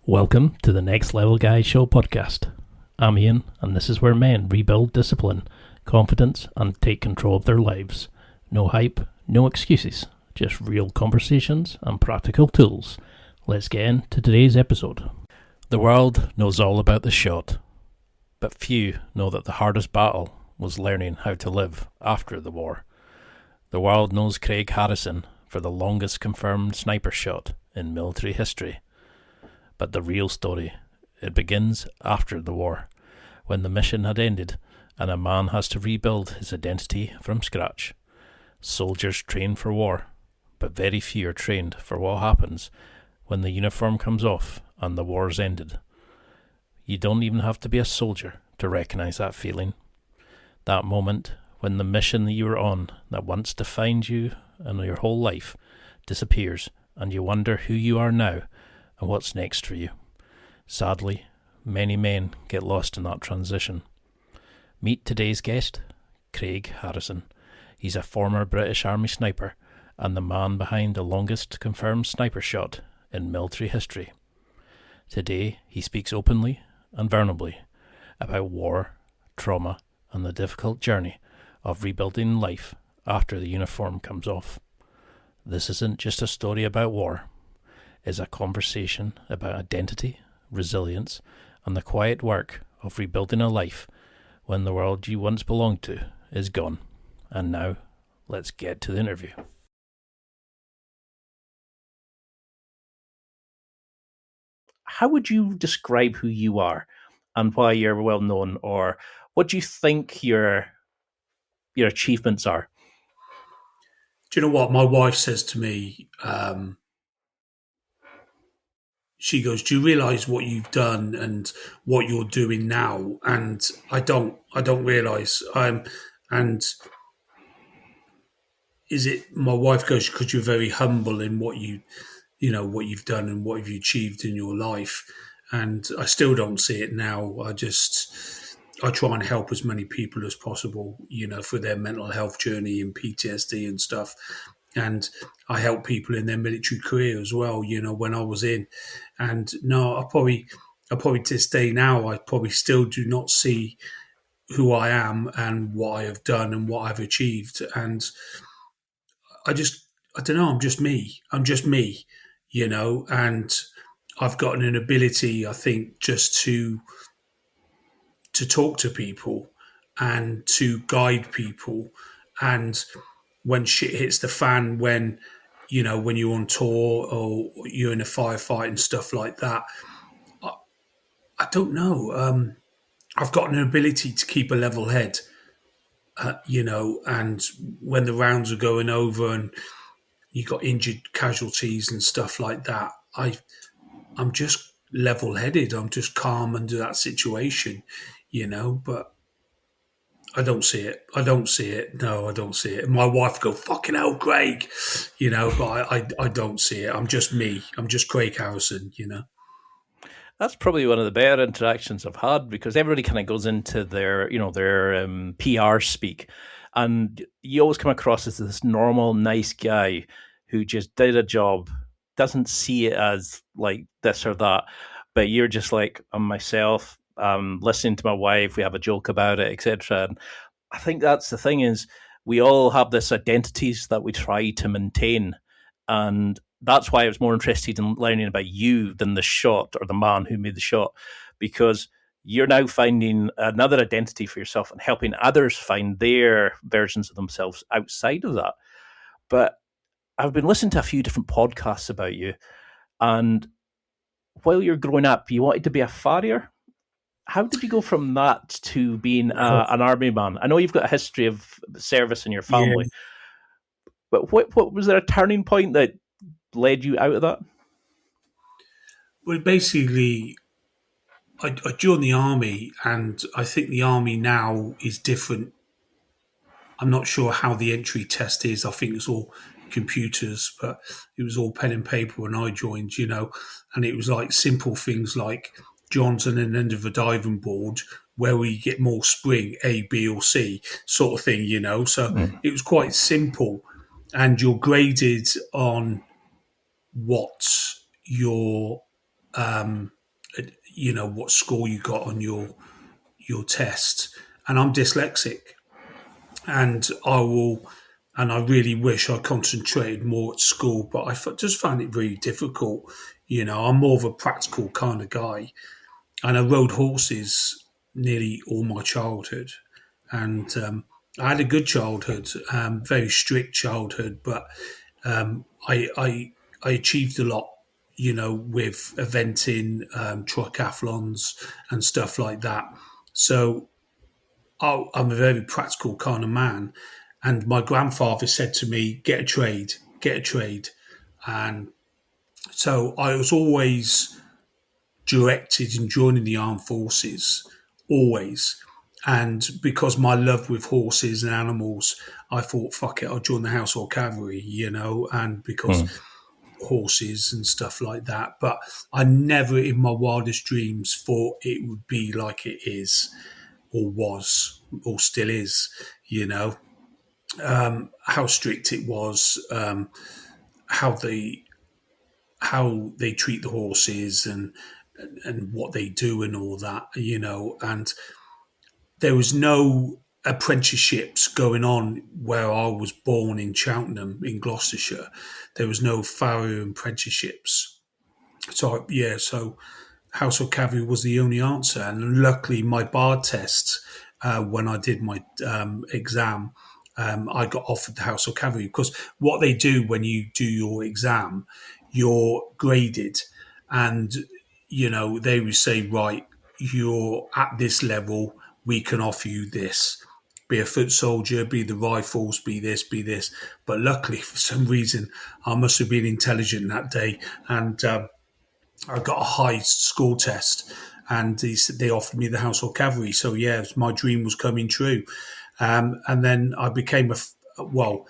Welcome to the Next Level Guys Show podcast. I'm Ian, and this is where men rebuild discipline, confidence, and take control of their lives. No hype, no excuses, just real conversations and practical tools. Let's get into today's episode. The world knows all about the shot, but few know that the hardest battle was learning how to live after the war. The world knows Craig Harrison for the longest confirmed sniper shot in military history. But the real story, it begins after the war, when the mission had ended and a man has to rebuild his identity from scratch. Soldiers train for war, but very few are trained for what happens when the uniform comes off and the war's ended. You don't even have to be a soldier to recognise that feeling. That moment when the mission that you were on that once defined you and your whole life disappears and you wonder who you are now and what's next for you. Sadly, many men get lost in that transition. Meet today's guest, Craig Harrison. He's a former British Army sniper and the man behind the longest confirmed sniper shot in military history. Today, he speaks openly and vulnerably about war, trauma, and the difficult journey of rebuilding life after the uniform comes off. This isn't just a story about war. Is a conversation about identity, resilience, and the quiet work of rebuilding a life when the world you once belonged to is gone. And now, let's get to the interview. How would you describe who you are and why you're well known, or what do you think your achievements are? Do you know what my wife says to me? She goes, "Do you realise what you've done and what you're doing now?" And I don't realise. And is it? My wife goes, "Because you're very humble in what what you've done and what you've achieved in your life." And I still don't see it now. I try and help as many people as possible, for their mental health journey and PTSD and stuff. And I help people in their military career as well, when I was in. And no, I probably to this day now, I probably still do not see who I am and what I have done and what I've achieved. And I don't know, I'm just me, and I've got an ability, I think, just to talk to people and to guide people. And when shit hits the fan, when you're on tour or you're in a firefight and stuff like that, I, I don't know. I've got an ability to keep a level head, and when the rounds are going over and you got injured casualties and stuff like that, I'm just level headed. I'm just calm under that situation, but I don't see it. I don't see it. No, I don't see it. My wife go, "Fucking hell, Craig," but I don't see it. I'm just me. I'm just Craig Harrison. That's probably one of the better interactions I've had, because everybody kind of goes into their PR speak, and you always come across as this normal, nice guy who just did a job, doesn't see it as like this or that, but you're just like, I'm myself, listening to my wife, we have a joke about it, etc. And I think that's the thing, is we all have this identities that we try to maintain, and that's why I was more interested in learning about you than the shot or the man who made the shot, because you're now finding another identity for yourself and helping others find their versions of themselves outside of that. But I've been listening to a few different podcasts about you, and while you're growing up, you wanted to be a farrier. How did you go from that to being an army man? I know you've got a history of service in your family, but what was there a turning point that led you out of that? Well, basically, I joined the army, and I think the army now is different. I'm not sure how the entry test is. I think it's all computers, but it was all pen and paper when I joined, and it was like simple things like John's on an end of a diving board where we get more spring, A, B, or C sort of thing. So it was quite simple, and you're graded on what your what score you got on your test. And I'm dyslexic, and I really wish I concentrated more at school, but just found it really difficult. I'm more of a practical kind of guy, and I rode horses nearly all my childhood, and I had a good childhood, very strict childhood, but I achieved a lot, with eventing, triathlons and stuff like that. So I'm a very practical kind of man, and my grandfather said to me, get a trade," and so I was always directed in joining the armed forces, always. And because my love with horses and animals, I thought, fuck it, I'll join the Household Cavalry, and because Mm. horses and stuff like that. But I never in my wildest dreams thought it would be like it is or was or still is, how strict it was, how they how they treat the horses and what they do and all that, and there was no apprenticeships going on where I was born in Cheltenham in Gloucestershire. There was no farrier apprenticeships. So Household Cavalry was the only answer. And luckily, my bar test, when I did my exam, I got offered the Household Cavalry because what they do when you do your exam, you're graded, and they would say, right, you're at this level, we can offer you this. Be a foot soldier, be the rifles, be this, be this. But luckily, for some reason, I must have been intelligent that day, and I got a high school test, and they offered me the Household Cavalry. So yeah, my dream was coming true. And then I became well.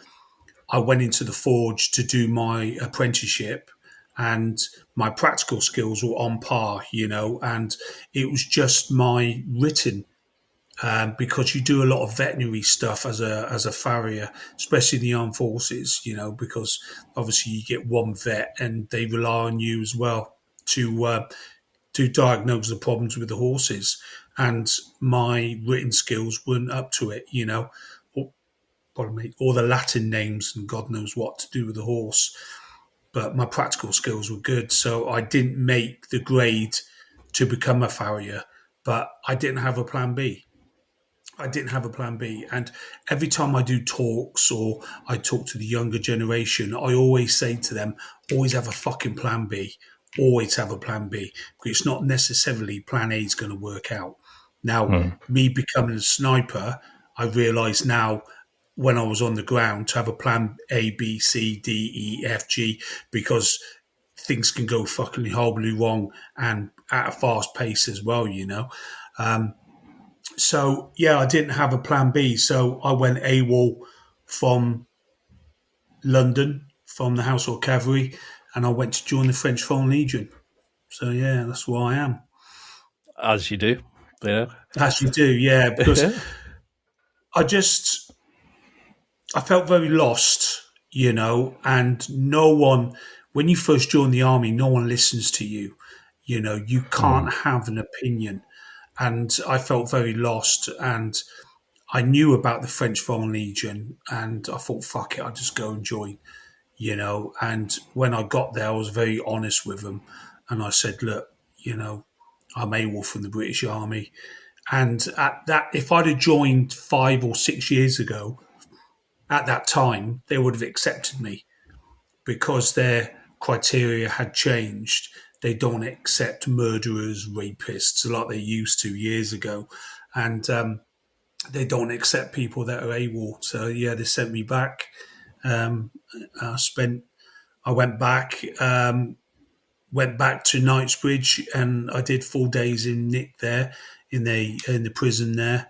I went into the forge to do my apprenticeship, and my practical skills were on par, and it was just my written. Because you do a lot of veterinary stuff as a farrier, especially in the armed forces, because obviously you get one vet and they rely on you as well to diagnose the problems with the horses. And my written skills weren't up to it, or, pardon me, or the Latin names and God knows what to do with the horse. But my practical skills were good, so I didn't make the grade to become a farrier. But I didn't have a plan B. I didn't have a plan B. And every time I do talks or I talk to the younger generation, I always say to them, always have a fucking plan B. Always have a plan B. Because it's not necessarily plan A is going to work out. Now, Mm. me becoming a sniper, I realise now when I was on the ground to have a plan A, B, C, D, E, F, G, because things can go fucking horribly wrong and at a fast pace as well, So yeah, I didn't have a plan B. So I went AWOL from London, from the Household Cavalry, and I went to join the French Foreign Legion. So yeah, that's where I am. As you do, you As you do, yeah, because know. I just I felt very lost, and no one when you first join the army, no one listens to you. You Mm. can't have an opinion. And I felt very lost, and I knew about the French Foreign Legion, and I thought, fuck it, I'll just go and join, And when I got there, I was very honest with them, and I said, look, I'm AWOL from the British Army, and at that, if I'd have joined 5 or 6 years ago, at that time, they would have accepted me because their criteria had changed. They don't accept murderers, rapists like they used to years ago, and they don't accept people that are AWOL. So yeah, they sent me back. Um, I spent. I went back to Knightsbridge, and I did 4 days in Nick there in the prison there,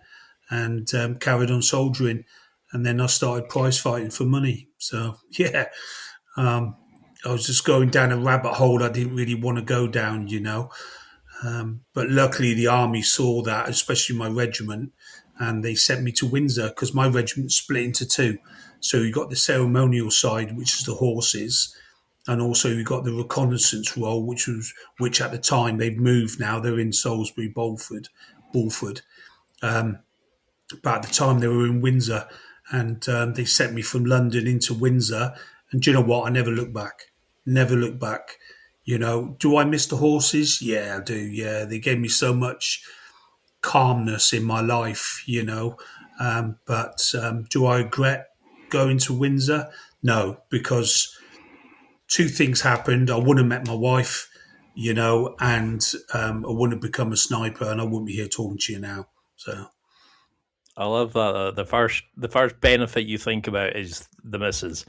and carried on soldiering. And then I started prize fighting for money. So yeah, um, I was just going down a rabbit hole I didn't really want to go down. But luckily, the army saw that, especially my regiment, and they sent me to Windsor because my regiment split into two. So you got the ceremonial side, which is the horses, and also you got the reconnaissance role, which at the time they've moved now. They're in Salisbury, Bulford. But at the time they were in Windsor, and they sent me from London into Windsor. And do you know what? I never looked back. Never looked back. Do I miss the horses? Yeah, I do. Yeah, they gave me so much calmness in my life. But do I regret going to Windsor? No, because two things happened. I wouldn't have met my wife, and I wouldn't have become a sniper, and I wouldn't be here talking to you now. So, I love that. The first benefit you think about is the missus.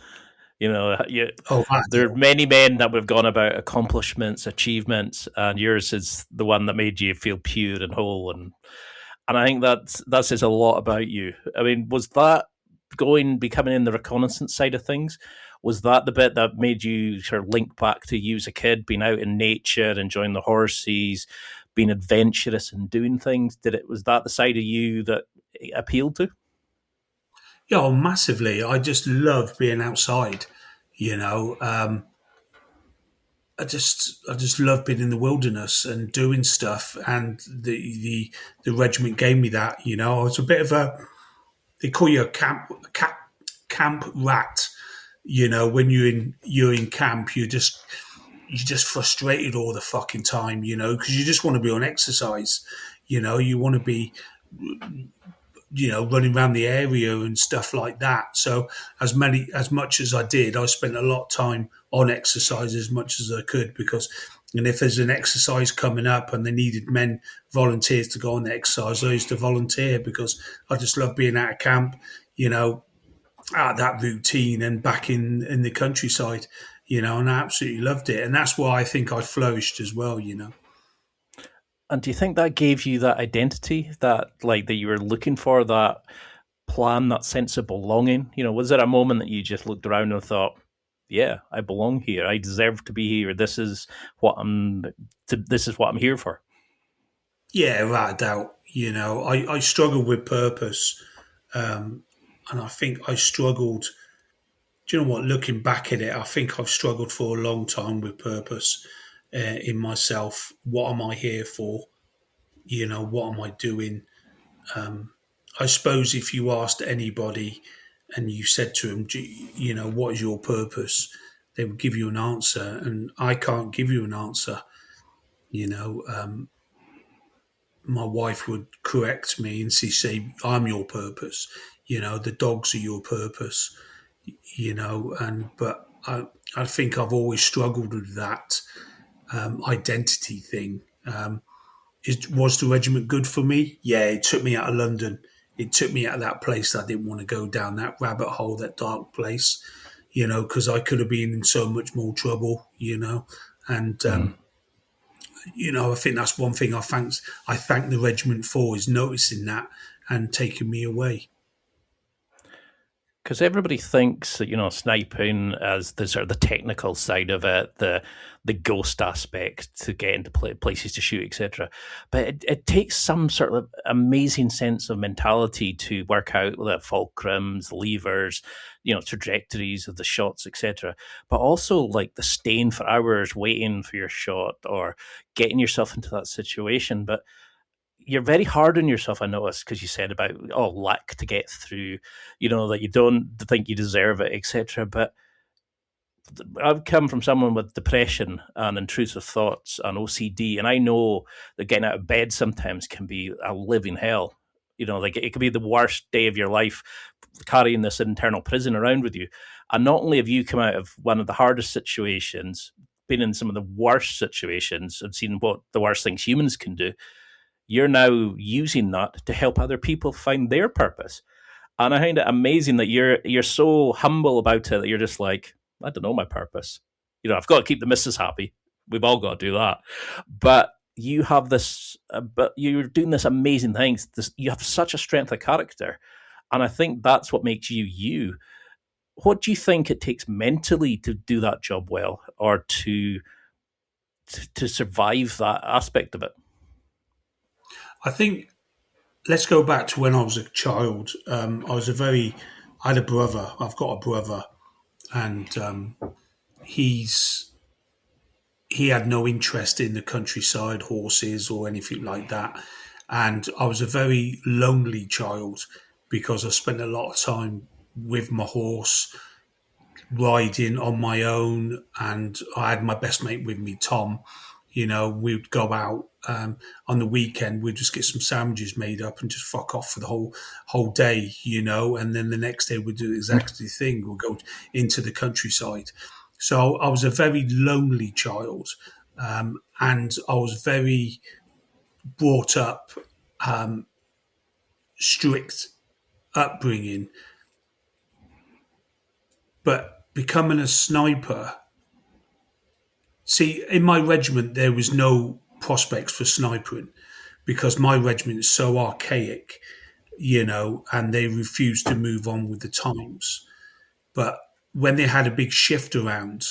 oh, There are many men that would have gone about accomplishments, achievements, and yours is the one that made you feel pure and whole. And I think that says a lot about you. I mean, was that becoming in the reconnaissance side of things? Was that the bit that made you sort of link back to you as a kid, being out in nature, enjoying the horses, being adventurous and doing things? Was that the side of you that appealed to? yeah, oh, massively. I just love being outside. You know, I just love being in the wilderness and doing stuff. And the regiment gave me that. I was a bit of a, they call you a camp rat. When you're in camp, you're just frustrated all the fucking time. Because you just want to be on exercise. You want to be running around the area and stuff like that. So as much as I did, I spent a lot of time on exercise as much as I could and if there's an exercise coming up and they needed volunteers to go on the exercise, I used to volunteer because I just love being out of camp, you know, out of that routine and back in the countryside, and I absolutely loved it. And that's why I think I flourished as well. And do you think that gave you that identity that you were looking for, that plan, that sense of belonging? Was there a moment that you just looked around and thought, yeah, I belong here. I deserve to be here. This is what I'm here for. Yeah, without a doubt. I struggle with purpose. And I think I struggled. Do you know what? Looking back at it, I think I've struggled for a long time with purpose in myself. What am I here for? What am I doing? I suppose if you asked anybody and you said to them, what is your purpose? They would give you an answer, and I can't give you an answer. You know, my wife would correct me and she say, "I'm your purpose." The dogs are your purpose. But I think I've always struggled with that identity thing. Was the regiment good for me? Yeah, it took me out of London. It took me out of that place I didn't want to go down, that rabbit hole, that dark place, because I could have been in so much more trouble, And, I think that's one thing I thank the regiment for, is noticing that and taking me away. Because everybody thinks that sniping as the sort of the technical side of it, the ghost aspect to get into places to shoot, etc. But it takes some sort of amazing sense of mentality to work out the fulcrums, levers, trajectories of the shots, etc. But also like the staying for hours waiting for your shot or getting yourself into that situation. But you're very hard on yourself, I noticed, because you said about luck to get through, that you don't think you deserve it, etc. But I've come from someone with depression and intrusive thoughts and OCD, and I know that getting out of bed sometimes can be a living hell. Like it could be the worst day of your life, carrying this internal prison around with you. And not only have you come out of one of the hardest situations, been in some of the worst situations, and seen what the worst things humans can do, you're now using that to help other people find their purpose. And I find it amazing that you're so humble about it that you're just like, I don't know my purpose. I've got to keep the missus happy. We've all got to do that. But you have this, but you're doing this amazing things. You have such a strength of character. And I think that's what makes you you. What do you think it takes mentally to do that job well, or to survive that aspect of it? I think let's go back to when I was a child. I had a brother. I've got a brother, and he's he had no interest in the countryside, horses, or anything like that. And I was a very lonely child because I spent a lot of time with my horse, riding on my own, and I had my best mate with me, Tom. We'd go out on the weekend. We'd just get some sandwiches made up and just fuck off for the whole day. And then the next day we'd do exactly the thing. We'll go into the countryside. So I was a very lonely child, and I was very brought up, strict upbringing. But becoming a sniper, see, in my regiment there was no prospects for snipering because my regiment is so archaic, and they refused to move on with the times. But when they had a big shift around,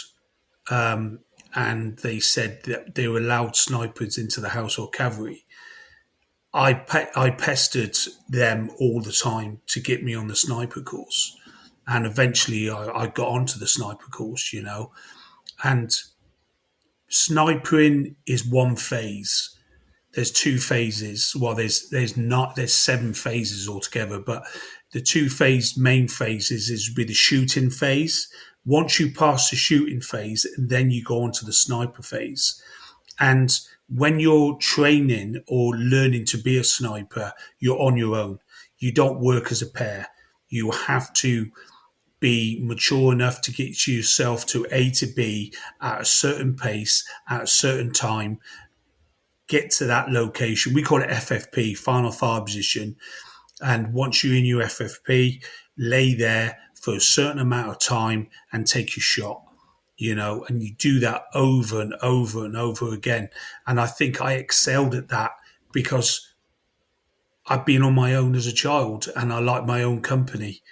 and they said that they were allowed snipers into the household cavalry, I pestered them all the time to get me on the sniper course. And eventually I got onto the sniper course. And snipering is one phase. There's two phases. Well, there's seven phases altogether, but the main phases is with the shooting phase. Once you pass the shooting phase, then you go on to the sniper phase. And when you're training or learning to be a sniper, you're on your own. You don't work as a pair. You have to be mature enough to get yourself to A to B at a certain pace, at a certain time, get to that location. We call it FFP, final fire position. And once you're in your FFP, lay there for a certain amount of time and take your shot. And you do that over and over and over again. And I think I excelled at that because I've been on my own as a child and I like my own company,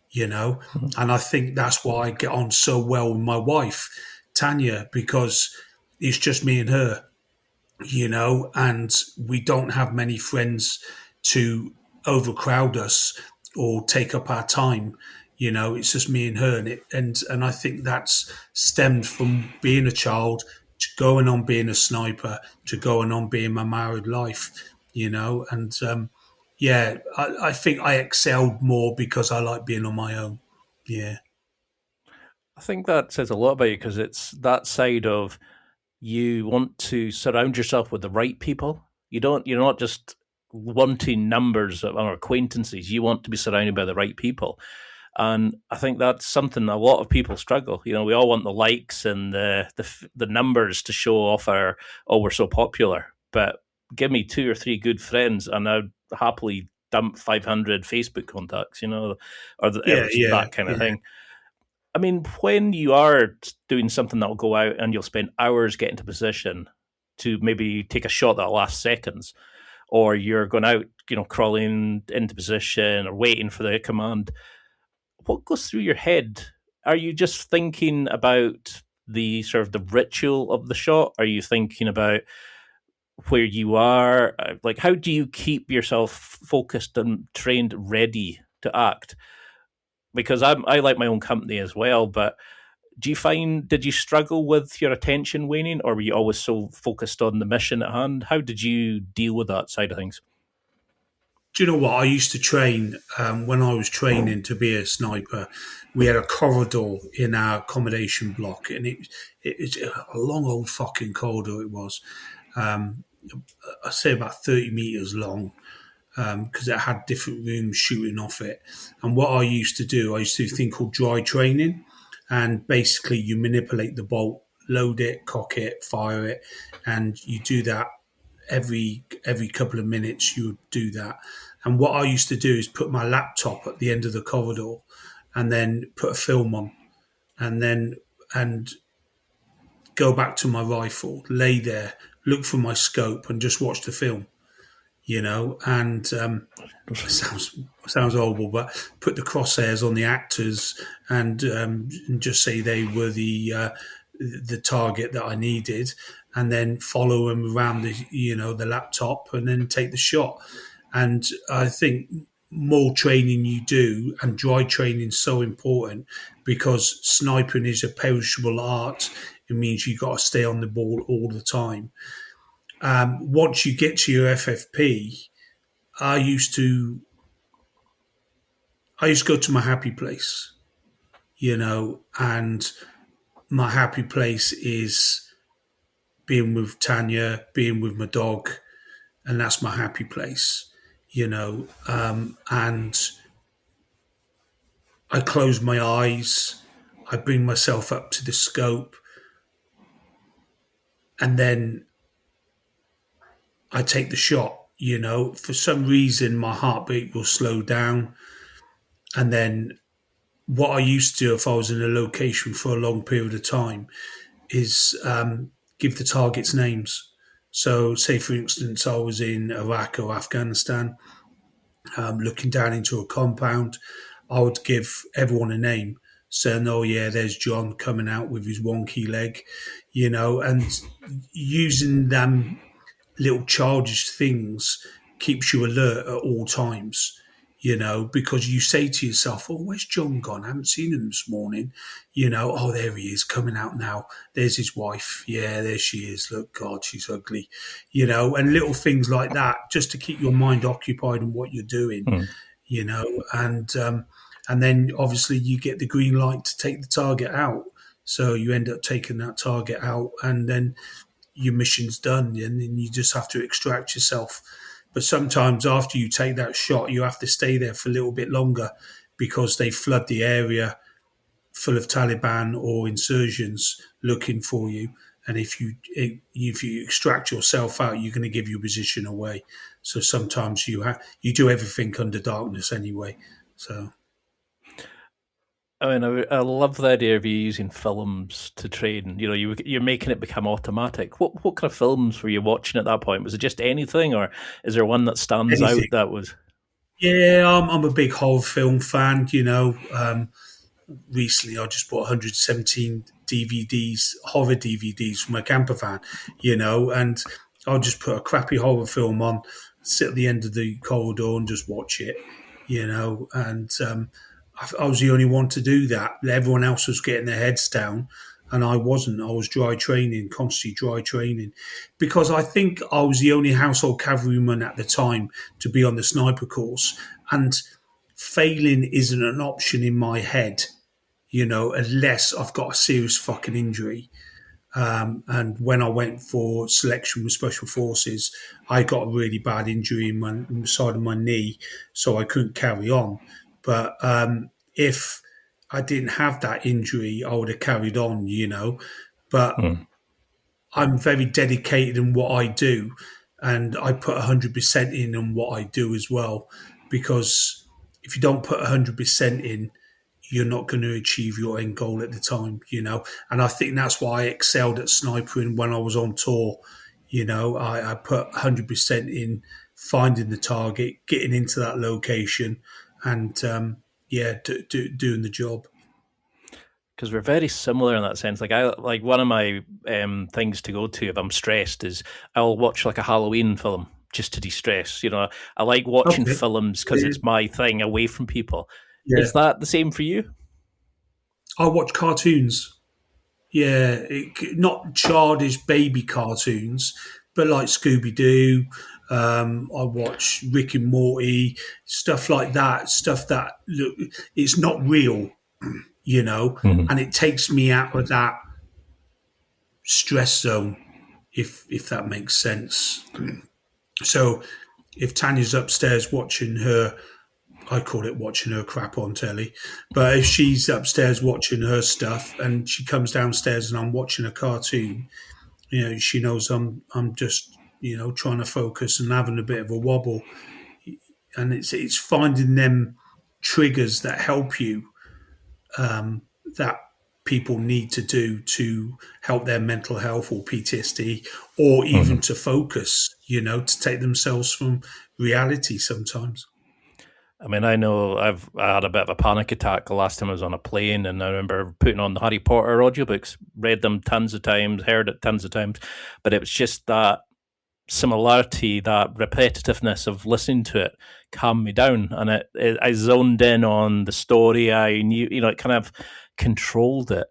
you know. And I think that's why I get on so well with my wife, Tanya, because it's just me and her, and we don't have many friends to overcrowd us or take up our time. It's just me and her, and I think that's stemmed from being a child to going on being a sniper to going on being my married life. And yeah, I think I excelled more because I like being on my own. Yeah. I think that says a lot about you because it's that side of you want to surround yourself with the right people. You're not just wanting numbers or acquaintances. You want to be surrounded by the right people. And I think that's something a lot of people struggle. We all want the likes and the numbers to show off we're so popular. But give me 2 or 3 good friends, and I'd happily dump 500 Facebook contacts. Yeah, yeah, That kind of yeah. thing. I mean, when you are doing something that'll go out and you'll spend hours getting to position to maybe take a shot that'll last seconds, or you're going out, crawling into position or waiting for the command, what goes through your head? Are you just thinking about the sort of the ritual of the shot? Are you thinking about where you are? Like, how do you keep yourself focused and trained, ready to act? Because I like my own company as well, but did you struggle with your attention waning, or were you always so focused on the mission at hand? How did you deal with that side of things? Do you know what? I used to train when I was training to be a sniper. We had a corridor in our accommodation block, and it was a long old fucking corridor. It was, um, I'd say about 30 meters long, because it had different rooms shooting off it. And what I used to do, I used to do a thing called dry training, and basically you manipulate the bolt, load it, cock it, fire it, and you do that every couple of minutes. You would do that. And what I used to do is put my laptop at the end of the corridor, and then put a film on, and go back to my rifle, lay there, look for my scope, and just watch the film. And sounds horrible, but put the crosshairs on the actors, and just say they were the target that I needed, and then follow them around the laptop, and then take the shot. And I think more training you do, and dry training is so important because sniping is a perishable art. It means you got to stay on the ball all the time. Once you get to your FFP, I used to I used to go to my happy place, and my happy place is being with Tanya, being with my dog, and that's my happy place, and I close my eyes, I bring myself up to the scope, and then I take the shot. For some reason, my heartbeat will slow down, and then what I used to do if I was in a location for a long period of time is give the targets names. So, say for instance, I was in Iraq or Afghanistan, looking down into a compound, I would give everyone a name, saying, "Oh yeah, there's John coming out with his wonky leg," and using them little childish things keeps you alert at all times. Because you say to yourself, "Oh, where's John gone? I haven't seen him this morning." Oh, there he is coming out now. There's his wife. Yeah, there she is. Look, God, she's ugly. And little things like that, just to keep your mind occupied on what you're doing. Mm. And then obviously you get the green light to take the target out. So you end up taking that target out, and then your mission's done, and then you just have to extract yourself. But sometimes after you take that shot, you have to stay there for a little bit longer because they flood the area full of Taliban or insurgents looking for you. And if you extract yourself out, you're going to give your position away. So sometimes you do everything under darkness anyway. So I mean, I love the idea of you using films to train. You're making it become automatic. What kind of films were you watching at that point? Was it just anything, or is there one that stands out anything. that was? Yeah, I'm a big horror film fan. Recently I just bought 117 DVDs, horror DVDs from a camper van, and I'll just put a crappy horror film on, sit at the end of the corridor and just watch it, and I was the only one to do that. Everyone else was getting their heads down, and I wasn't. I was dry training, constantly dry training, because I think I was the only household cavalryman at the time to be on the sniper course, and failing isn't an option in my head, unless I've got a serious fucking injury. And when I went for selection with Special Forces, I got a really bad injury in the side of my knee, so I couldn't carry on. But if I didn't have that injury, I would have carried on, But Mm. I'm very dedicated in what I do, and I put 100% in on what I do as well. Because if you don't put 100% in, you're not going to achieve your end goal at the time, And I think that's why I excelled at sniping when I was on tour. I put 100% in finding the target, getting into that location, and doing the job. Because we're very similar in that sense. Like one of my things to go to if I'm stressed is I'll watch like a Halloween film just to de-stress. I like watching Okay. films because Yeah. it's my thing away from people. Yeah. Is that the same for you? I watch cartoons. Yeah, not childish baby cartoons, but like Scooby Doo. I watch Rick and Morty, stuff like that. Stuff that look, it's not real, Mm-hmm. and it takes me out of that stress zone, if that makes sense. So, if Tanya's upstairs watching her, I call it watching her crap on telly. But if she's upstairs watching her stuff and she comes downstairs and I'm watching a cartoon, she knows I'm just trying to focus and having a bit of a wobble. And it's finding them triggers that help you, that people need to do to help their mental health or PTSD, or even Mm-hmm. to focus, to take themselves from reality sometimes. I mean, I know I had a bit of a panic attack the last time I was on a plane, and I remember putting on the Harry Potter audiobooks, read them tons of times, heard it tons of times, but it was just that similarity, that repetitiveness of listening to it calmed me down, and I zoned in on the story. I knew, it kind of controlled it.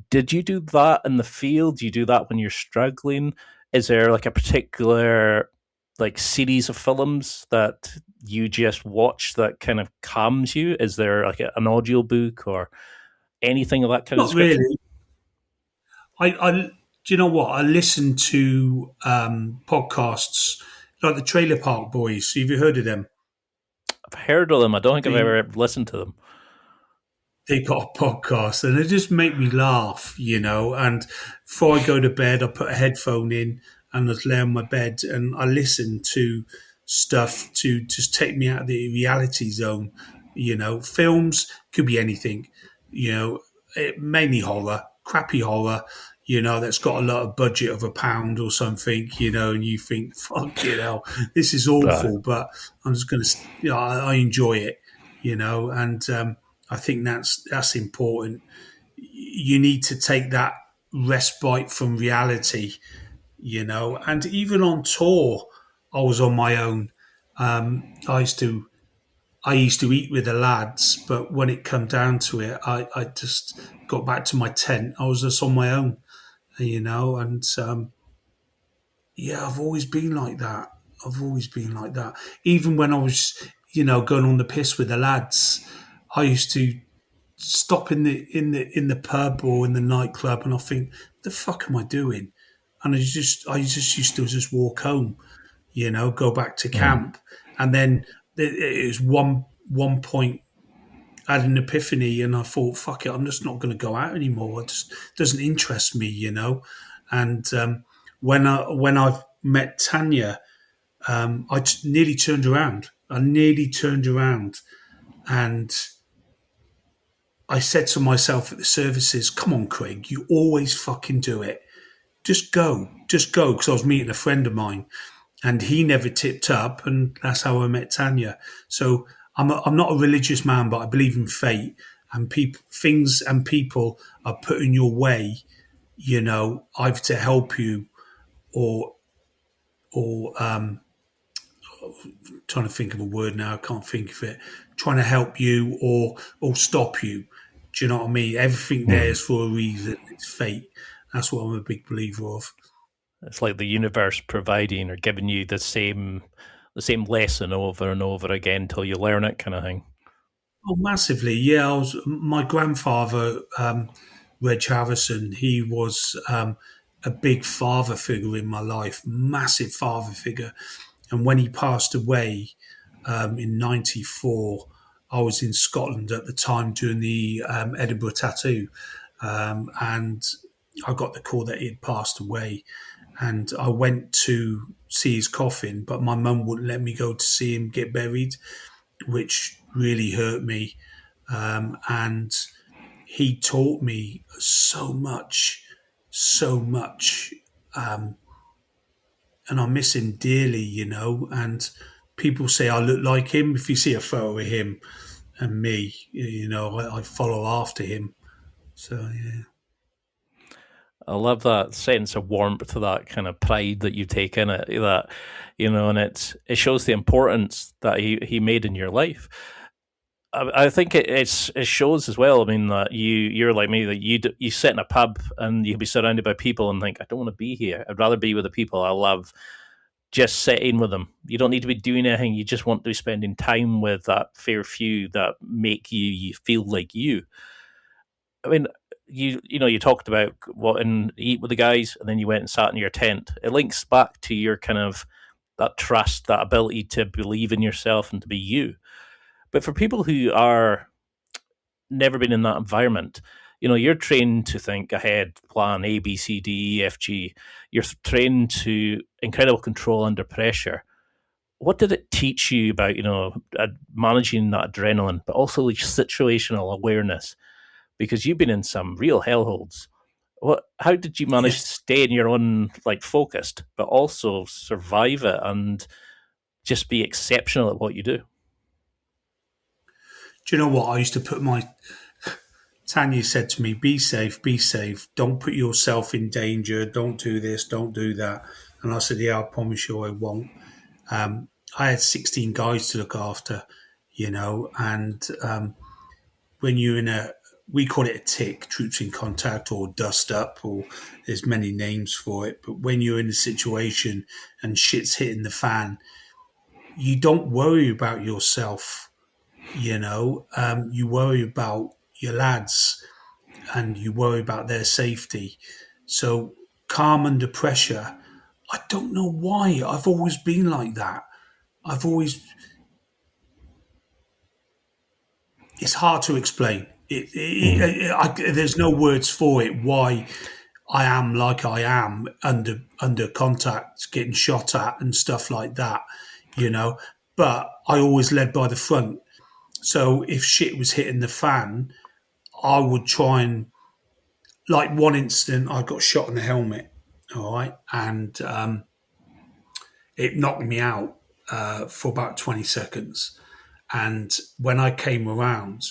Did you do that in the field? Do you do that when you're struggling? Is there like a particular like series of films that you just watch that kind of calms you? Is there like an audio book or anything of that kind of Not description? really. I do you know what? I listen to podcasts like the Trailer Park Boys. Have you heard of them? I've heard of them. I don't think I've The ever listened to them. they got a podcast and they just make me laugh, And before I go to bed, I put a headphone in and I lay on my bed and I listen to stuff to just take me out of the reality zone. Films could be anything, mainly horror, crappy horror. That's got a lot of budget of £1 or something, and you think, fuck this is Right. awful, but I'm just going to, I enjoy it, and I think that's important. You need to take that respite from reality, And even on tour, I was on my own. I used to eat with the lads, but when it come down to it, I just got back to my tent. I was just on my own, and yeah, I've always been like that. I've always been like that. Even when I was, going on the piss with the lads, I used to stop in the pub or in the nightclub, and I think, the fuck am I doing? And I just used to just walk home, go back to Mm. camp, and then it was one point I had an epiphany, and I thought, fuck it, I'm just not going to go out anymore. It just doesn't interest me, And when I met Tanya, nearly turned around. I nearly turned around, and I said to myself at the services, come on, Craig, you always fucking do it. Just go. Because I was meeting a friend of mine and he never tipped up. And that's how I met Tanya. So I'm not a religious man, but I believe in fate and things and people are put in your way, either to help you or, or trying to think of a word now. I can't think of it. Trying to help you or stop you. Do you know what I mean? Everything there Mm. is for a reason. It's fate. That's what I'm a big believer of. It's like the universe providing or giving you the same lesson over and over again till you learn it, kind of thing. Oh, massively. Yeah, my grandfather, Reg Harrison. He was a big father figure in my life, massive father figure. And when he passed away in '94, I was in Scotland at the time doing the Edinburgh Tattoo, and I got the call that he had passed away. And I went to see his coffin, but my mum wouldn't let me go to see him get buried, which really hurt me. And he taught me so much, so much. Um, and I miss him dearly, And people say I look like him. If you see a photo of him and me, I follow after him. So, yeah. I love that sense of warmth, to that kind of pride that you take in it. That and it shows the importance that he made in your life. I think it shows as well. I mean that you're like me, that you sit in a pub and you can be surrounded by people and think, I don't want to be here. I'd rather be with the people I love, just sitting with them. You don't need to be doing anything. You just want to be spending time with that fair few that make you feel like you. I mean, you talked about what and eat with the guys, and then you went and sat in your tent. It links back to your kind of that trust, that ability to believe in yourself and to be you. But for people who are never been in that environment, you're trained to think ahead, plan A, B, C, D, E, F, G. You're trained to incredible control under pressure. What did it teach you about, managing that adrenaline, but also like situational awareness? Because you've been in some real hellholes. How did you manage to Yes. stay in your own like focused, but also survive it and just be exceptional at what you do? Do you know what? I used to put my Tanya said to me, be safe, don't put yourself in danger, don't do this, don't do that. And I said, yeah, I promise you I won't. I had 16 guys to look after, and when you're in we call it a tick, troops in contact or dust up, or there's many names for it. But when you're in a situation and shit's hitting the fan, you don't worry about yourself, you worry about your lads and you worry about their safety. So calm under pressure. I don't know why. I've always been like that. I've always. It's hard to explain. There's no words for it. Why I am like I am under contact, getting shot at and stuff like that, you know. But I always led by the front. So if shit was hitting the fan, I would try and, like, one incident, I got shot in the helmet, all right, and it knocked me out for about 20 seconds. And when I came around,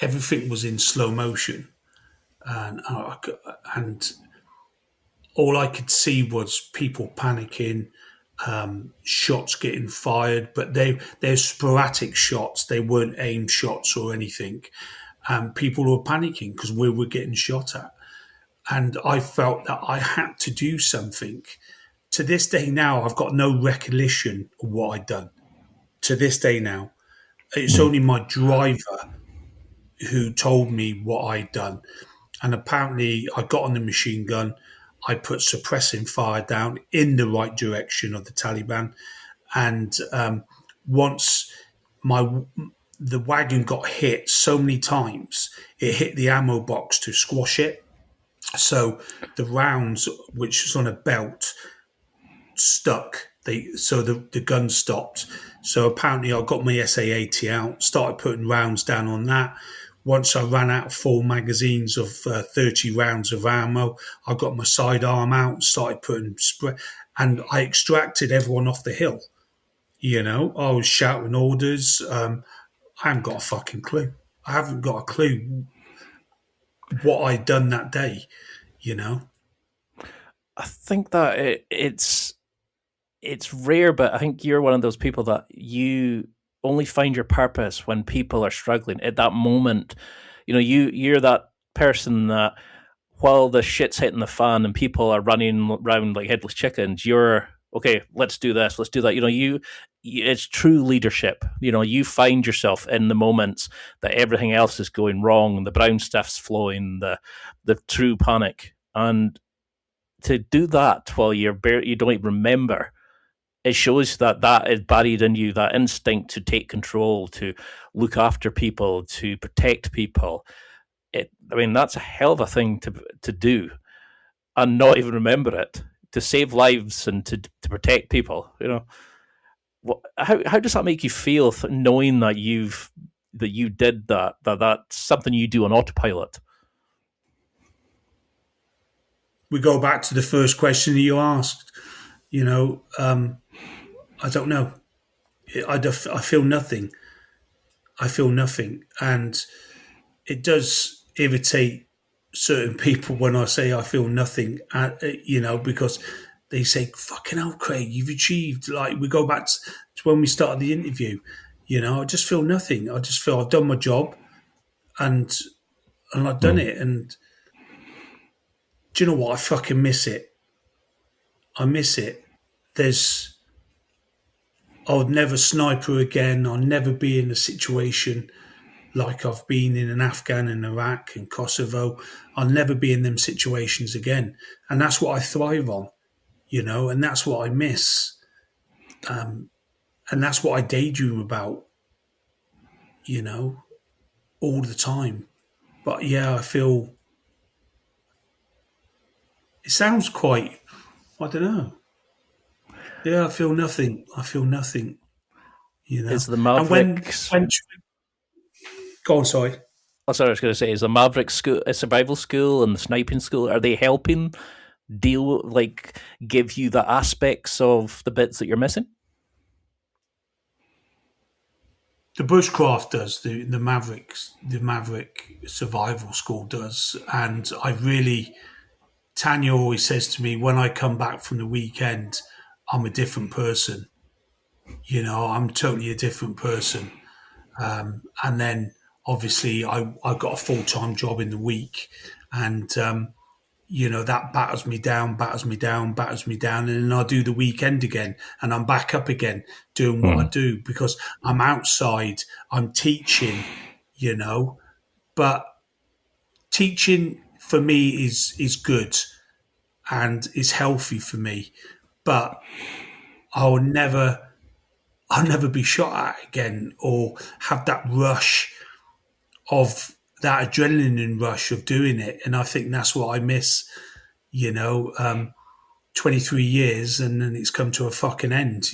everything was in slow motion, and and all I could see was people panicking, shots getting fired, but they're sporadic shots. They weren't aim shots or anything. People were panicking because we were getting shot at, and I felt that I had to do something. To this day now, I've got no recollection of what I'd done. To this day now, it's only my driver who told me what I'd done. And apparently, I got on the machine gun. I put suppressing fire down in the right direction of the Taliban. And once my the wagon got hit so many times, it hit the ammo box to squash it. So the rounds, which was on a belt, stuck. The gun stopped. So apparently I got my SA-80 out, started putting rounds down on that. Once I ran out of 4 magazines of 30 rounds of ammo, I got my sidearm out, started putting spray, and I extracted everyone off the hill. I was shouting orders. I haven't got a fucking clue. I haven't got a clue what I'd done that day. I think that it's rare, but I think you're one of those people that you only find your purpose when people are struggling at that moment. You're that person that while the shit's hitting the fan and people are running around like headless chickens, you're okay. Let's do this. Let's do that. It's true leadership. You find yourself in the moments that everything else is going wrong, the brown stuff's flowing, the true panic, and to do that while you don't even remember, it shows that is buried in you, that instinct to take control, to look after people, to protect people. That's a hell of a thing to do and not even remember it, to save lives and to protect people. How does that make you feel, knowing that you did that that's something you do on autopilot? We go back to the first question that you asked. I don't know. I feel nothing. I feel nothing. And it does irritate certain people when I say I feel nothing, because they say, fucking hell, Craig, you've achieved. Like, we go back to when we started the interview. I just feel nothing. I just feel I've done my job and I've done it. And do you know what? I fucking miss it. I miss it. I'll never sniper again. I'll never be in a situation like I've been in Afghan and Iraq and Kosovo. I'll never be in them situations again. And that's what I thrive on, and that's what I miss. And that's what I daydream about, all the time. But yeah, I feel it sounds quite, I don't know. Yeah, I feel nothing. I feel nothing, Is the And when, Mavericks? when, go on, sorry. That's what I was going to say. Is the Maverick school, a survival school, and the sniping school, are they helping give you the aspects of the bits that you're missing? The bushcraft does, the Maverick survival school does, and I really Tanya always says to me, when I come back from the weekend, I'm a different person. I'm totally a different person. And then obviously I got a full time job in the week, and that batters me down, batters me down, batters me down, and then I do the weekend again, and I'm back up again doing what I Mm. do because I'm outside, I'm teaching, you know, but teaching for me is good and is healthy for me, but I'll never I'll never be shot at again or have that rush of that adrenaline rush of doing it. And I think that's what I miss, you know. 23 years and then it's come to a fucking end.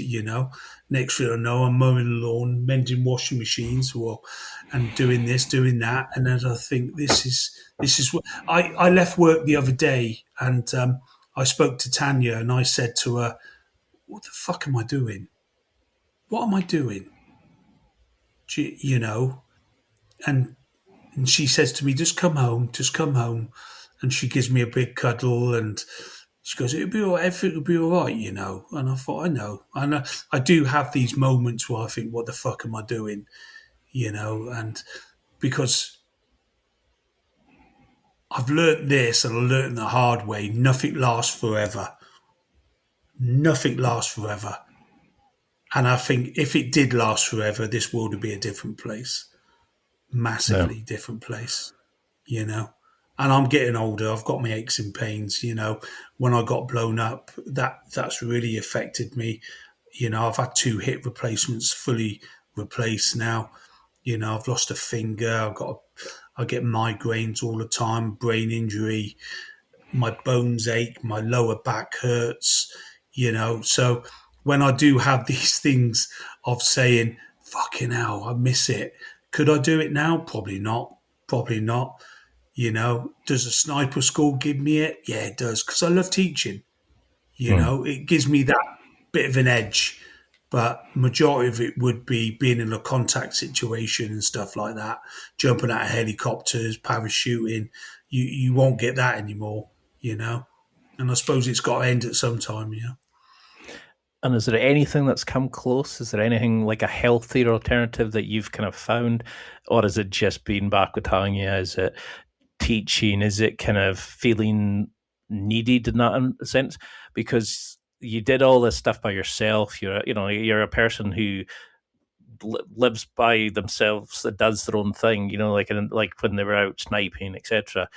Next thing I know, I'm mowing the lawn, mending washing machines, and doing this, doing that. And then I think this is what I left work the other day and I spoke to Tanya and I said to her, what the fuck am I doing? What am I doing? You know, and she says to me, just come home. And she gives me a big cuddle and she goes, it'll be all right, everything will be all right. And I thought, I know. I do have these moments where I think, what the fuck am I doing? And because I've learnt this and I learnt the hard way, nothing lasts forever. Nothing lasts forever. And I think if it did last forever, this world would be a different place, Yeah. massively different place. And I'm getting older. I've got my aches and pains. When I got blown up, that's really affected me. I've had two hip replacements fully replaced now. I've lost a finger. I get migraines all the time, brain injury, my bones ache, my lower back hurts. So when I do have these things of saying, fucking hell, I miss it. Could I do it now? Probably not. Probably not. Does a sniper school give me it? Yeah, it does, because I love teaching. Mm. It gives me that bit of an edge, but majority of it would be being in a contact situation and stuff like that, jumping out of helicopters, parachuting. You won't get that anymore. And I suppose it's got to end at some time. And is there anything that's come close? Is there anything like a healthier alternative that you've kind of found? Or is it just being back with Tanya? Is it teaching? Is it kind of feeling needed in that sense? Because you did all this stuff by yourself. You're a person who lives by themselves, that does their own thing. Like when they were out sniping, etc.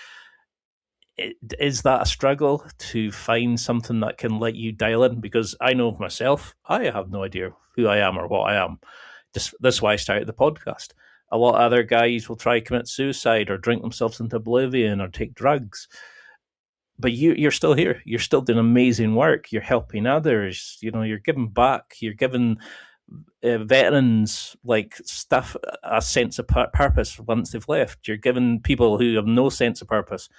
Is that a struggle to find something that can let you dial in? Because I know of myself, I have no idea who I am or what I am. That's why I started the podcast. A lot of other guys will try to commit suicide or drink themselves into oblivion or take drugs. But you're still here. You're still doing amazing work. You're helping others. You're giving back. You're giving veterans like stuff a sense of purpose once they've left. You're giving people who have no sense of purpose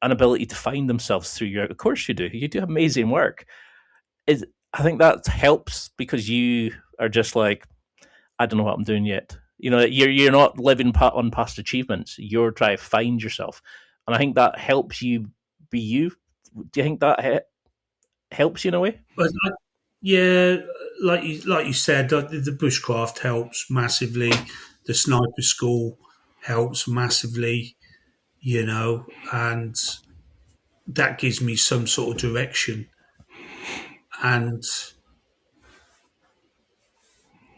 an ability to find themselves through your. Of course, you do. You do amazing work. I think that helps because you are just like, I don't know what I'm doing yet. You're not living on past achievements. You're trying to find yourself, and I think that helps you be you. Do you think that helps you in a way? But yeah, like you said, the bushcraft helps massively. The sniper school helps massively, and that gives me some sort of direction. And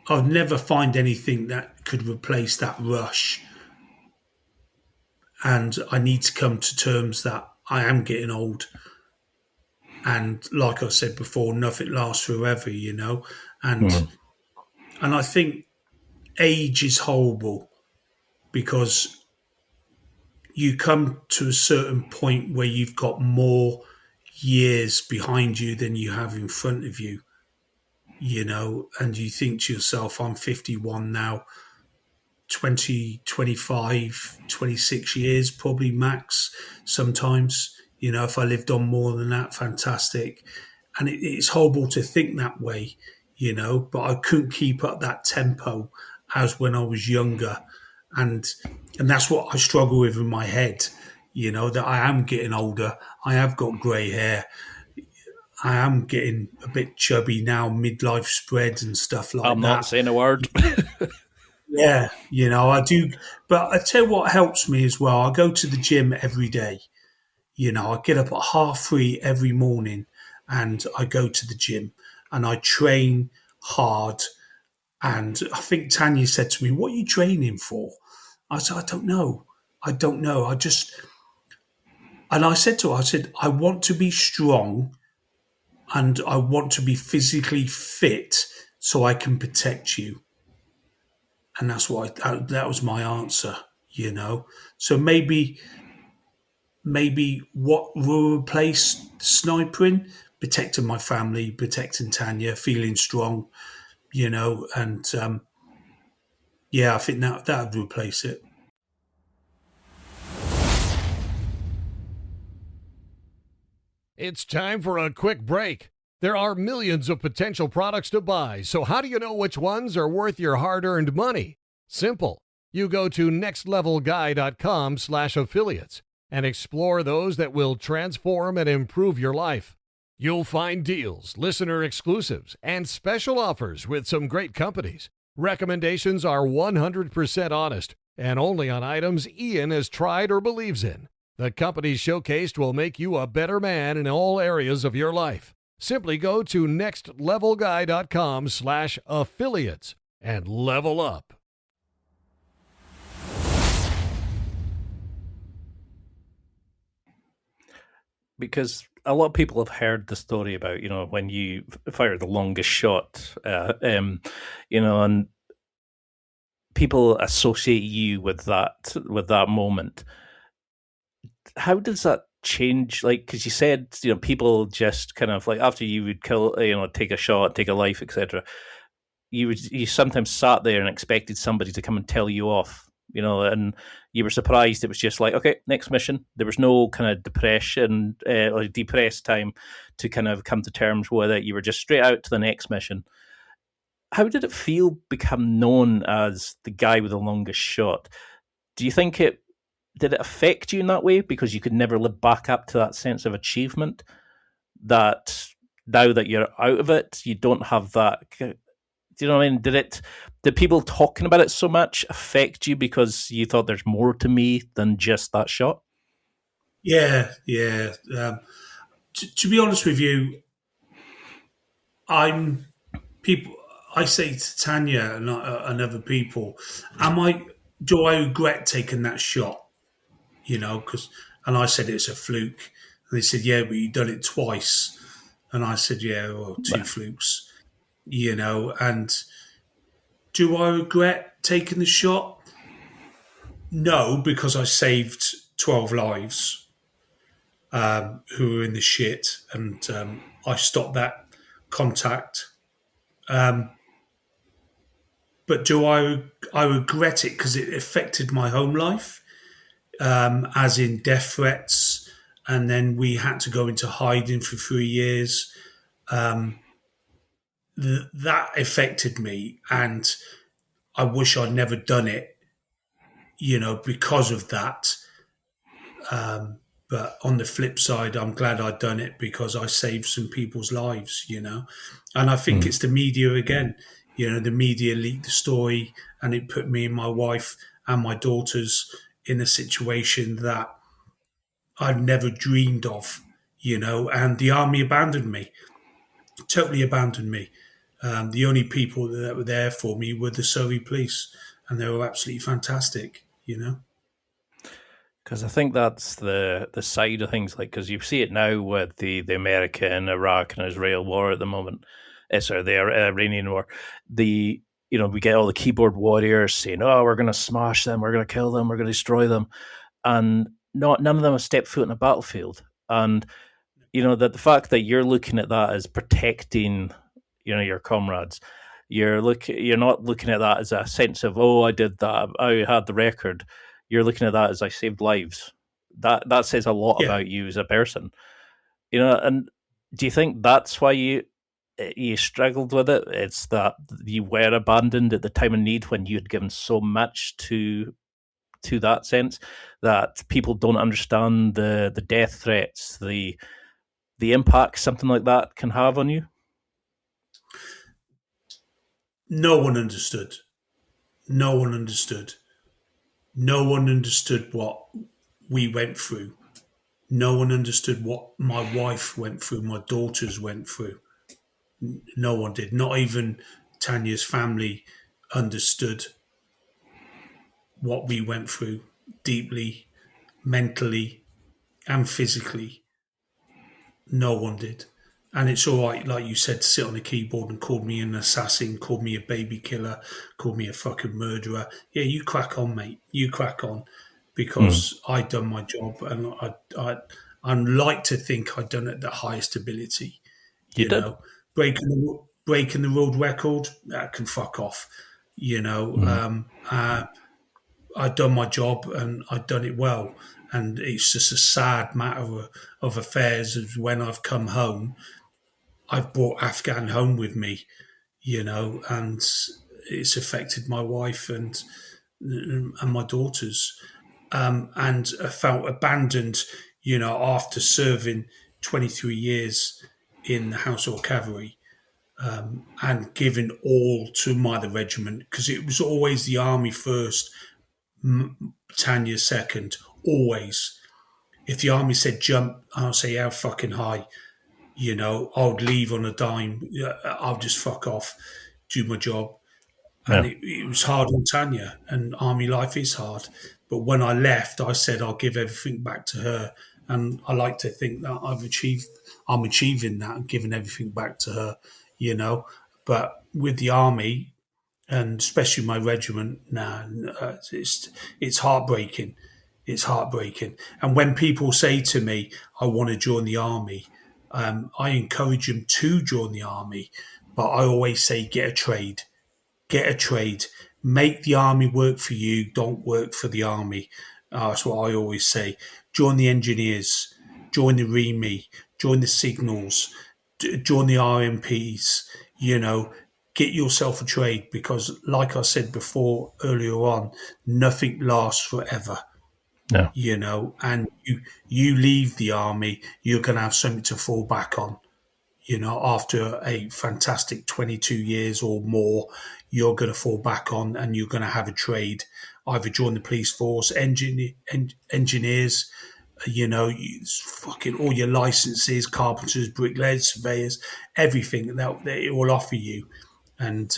I'll never find anything that could replace that rush. And I need to come to terms that I am getting old. And like I said before, nothing lasts forever. And Mm. and I think age is horrible because you come to a certain point where you've got more years behind you than you have in front of you, and you think to yourself, I'm 51 now, 20, 25, 26 years, probably max sometimes. If I lived on more than that, fantastic. And it's horrible to think that way, but I couldn't keep up that tempo as when I was younger. And and that's what I struggle with in my head, that I am getting older. I have got grey hair. I am getting a bit chubby now, midlife spreads and stuff like I'm not that. saying a word. Yeah, I do. But I tell you what helps me as well. I go to the gym every day. I get up at 3:30 every morning and I go to the gym and I train hard. And I think Tanya said to me, "What are you training for?" I said, "I don't know. I don't know. And I said to her, I said, I want to be strong and I want to be physically fit so I can protect you." And that's what that was my answer. So maybe what will replace sniping? Protecting my family, protecting Tanya, feeling strong, and yeah, I think that would replace it. It's time for a quick break. There are millions of potential products to buy, so how do you know which ones are worth your hard-earned money? Simple. You go to nextlevelguy.com/affiliates and explore those that will transform and improve your life. You'll find deals, listener exclusives, and special offers with some great companies. Recommendations are 100% honest and only on items Ian has tried or believes in. The companies showcased will make you a better man in all areas of your life. Simply go to nextlevelguy.com/affiliates and level up. Because a lot of people have heard the story about, when you fire the longest shot, and people associate you with that moment. How does that change? Like, because you said, people just kind of like after you would kill, take a shot, take a life, etc. You sometimes sat there and expected somebody to come and tell you off, and you were surprised it was just like, okay, next mission. There was no kind of depression or depressed time to kind of come to terms with it. You were just straight out to the next mission. How did it feel become known as the guy with the longest shot? Do you think did it affect you in that way because you could never live back up to that sense of achievement, that now that you're out of it, you don't have that? Do you know what I mean? Did people talking about it so much affect you because you thought there's more to me than just that shot? Yeah, yeah. To be honest with you, I'm people. I say to Tanya and other people, "Am I? Do I regret taking that shot?" Because and I said it's a fluke, and they said, "Yeah, but you done it twice," and I said, "Yeah, well, two flukes." And do I regret taking the shot? No, because I saved 12 lives who were in the shit, and I stopped that contact. Um, but do I regret it because it affected my home life, as in death threats, and then we had to go into hiding for 3 years. Um, that affected me, and I wish I'd never done it, because of that. But on the flip side, I'm glad I'd done it because I saved some people's lives. And I think it's the media again. The media leaked the story and it put me and my wife and my daughters in a situation that I'd never dreamed of, and the army abandoned me, totally abandoned me. The only people that were there for me were the Surrey police, and they were absolutely fantastic. Because I think that's the side of things, like, because you see it now with the American, Iraq, and Israel war at the moment. Sorry, the Iranian war. We get all the keyboard warriors saying, "Oh, we're going to smash them, we're going to kill them, we're going to destroy them," and none of them have stepped foot in a battlefield. And that the fact that you're looking at that as protecting, your comrades, you're not looking at that as a sense of, oh, I did that, I had the record. You're looking at that as I saved lives. That says a lot Yeah. about you as a person. And do you think that's why you struggled with it? It's that you were abandoned at the time of need when you had given so much to to that sense, that people don't understand the death threats, the impact something like that can have on you? No one understood. No one understood. No one understood what we went through. No one understood what my wife went through, my daughters went through. No one did. Not even Tanya's family understood what we went through deeply, mentally, and physically. No one did. And it's all right, like you said, to sit on a keyboard and call me an assassin, call me a baby killer, call me a fucking murderer. Yeah, you crack on, mate. You crack on, because I done my job, and I like to think I done it at the highest ability. You You did. know, breaking the world record, that can fuck off. You know, I done my job and I done it well. And it's just a sad matter of affairs. Is when I've come home, I've brought Afghan home with me, and it's affected my wife and my daughters, and I felt abandoned, after serving 23 years in the Household Cavalry, and giving all to the regiment, because it was always the army first, Tanya second, always. If the army said jump, I'll say how fucking high. I would leave on a dime. I'll just fuck off, do my job. And Yeah. it was hard on Tanya, and army life is hard. But when I left, I said I'll give everything back to her, and I like to think that I'm achieving that and giving everything back to her. But with the army, and especially my regiment, it's heartbreaking. It's heartbreaking. And when people say to me, "I want to join the army," I encourage them to join the army, but I always say, get a trade. Get a trade. Make the army work for you. Don't work for the army. That's what I always say. Join the engineers. Join the REME. Join the signals. Join the RMPs. Get yourself a trade, because, like I said before earlier on, nothing lasts forever. No. And you leave the army, you're going to have something to fall back on. After a fantastic 22 years or more, you're going to fall back on, and you're going to have a trade. Either join the police force, engineers, fucking all your licenses, carpenters, bricklayers, surveyors, everything that it will offer you. And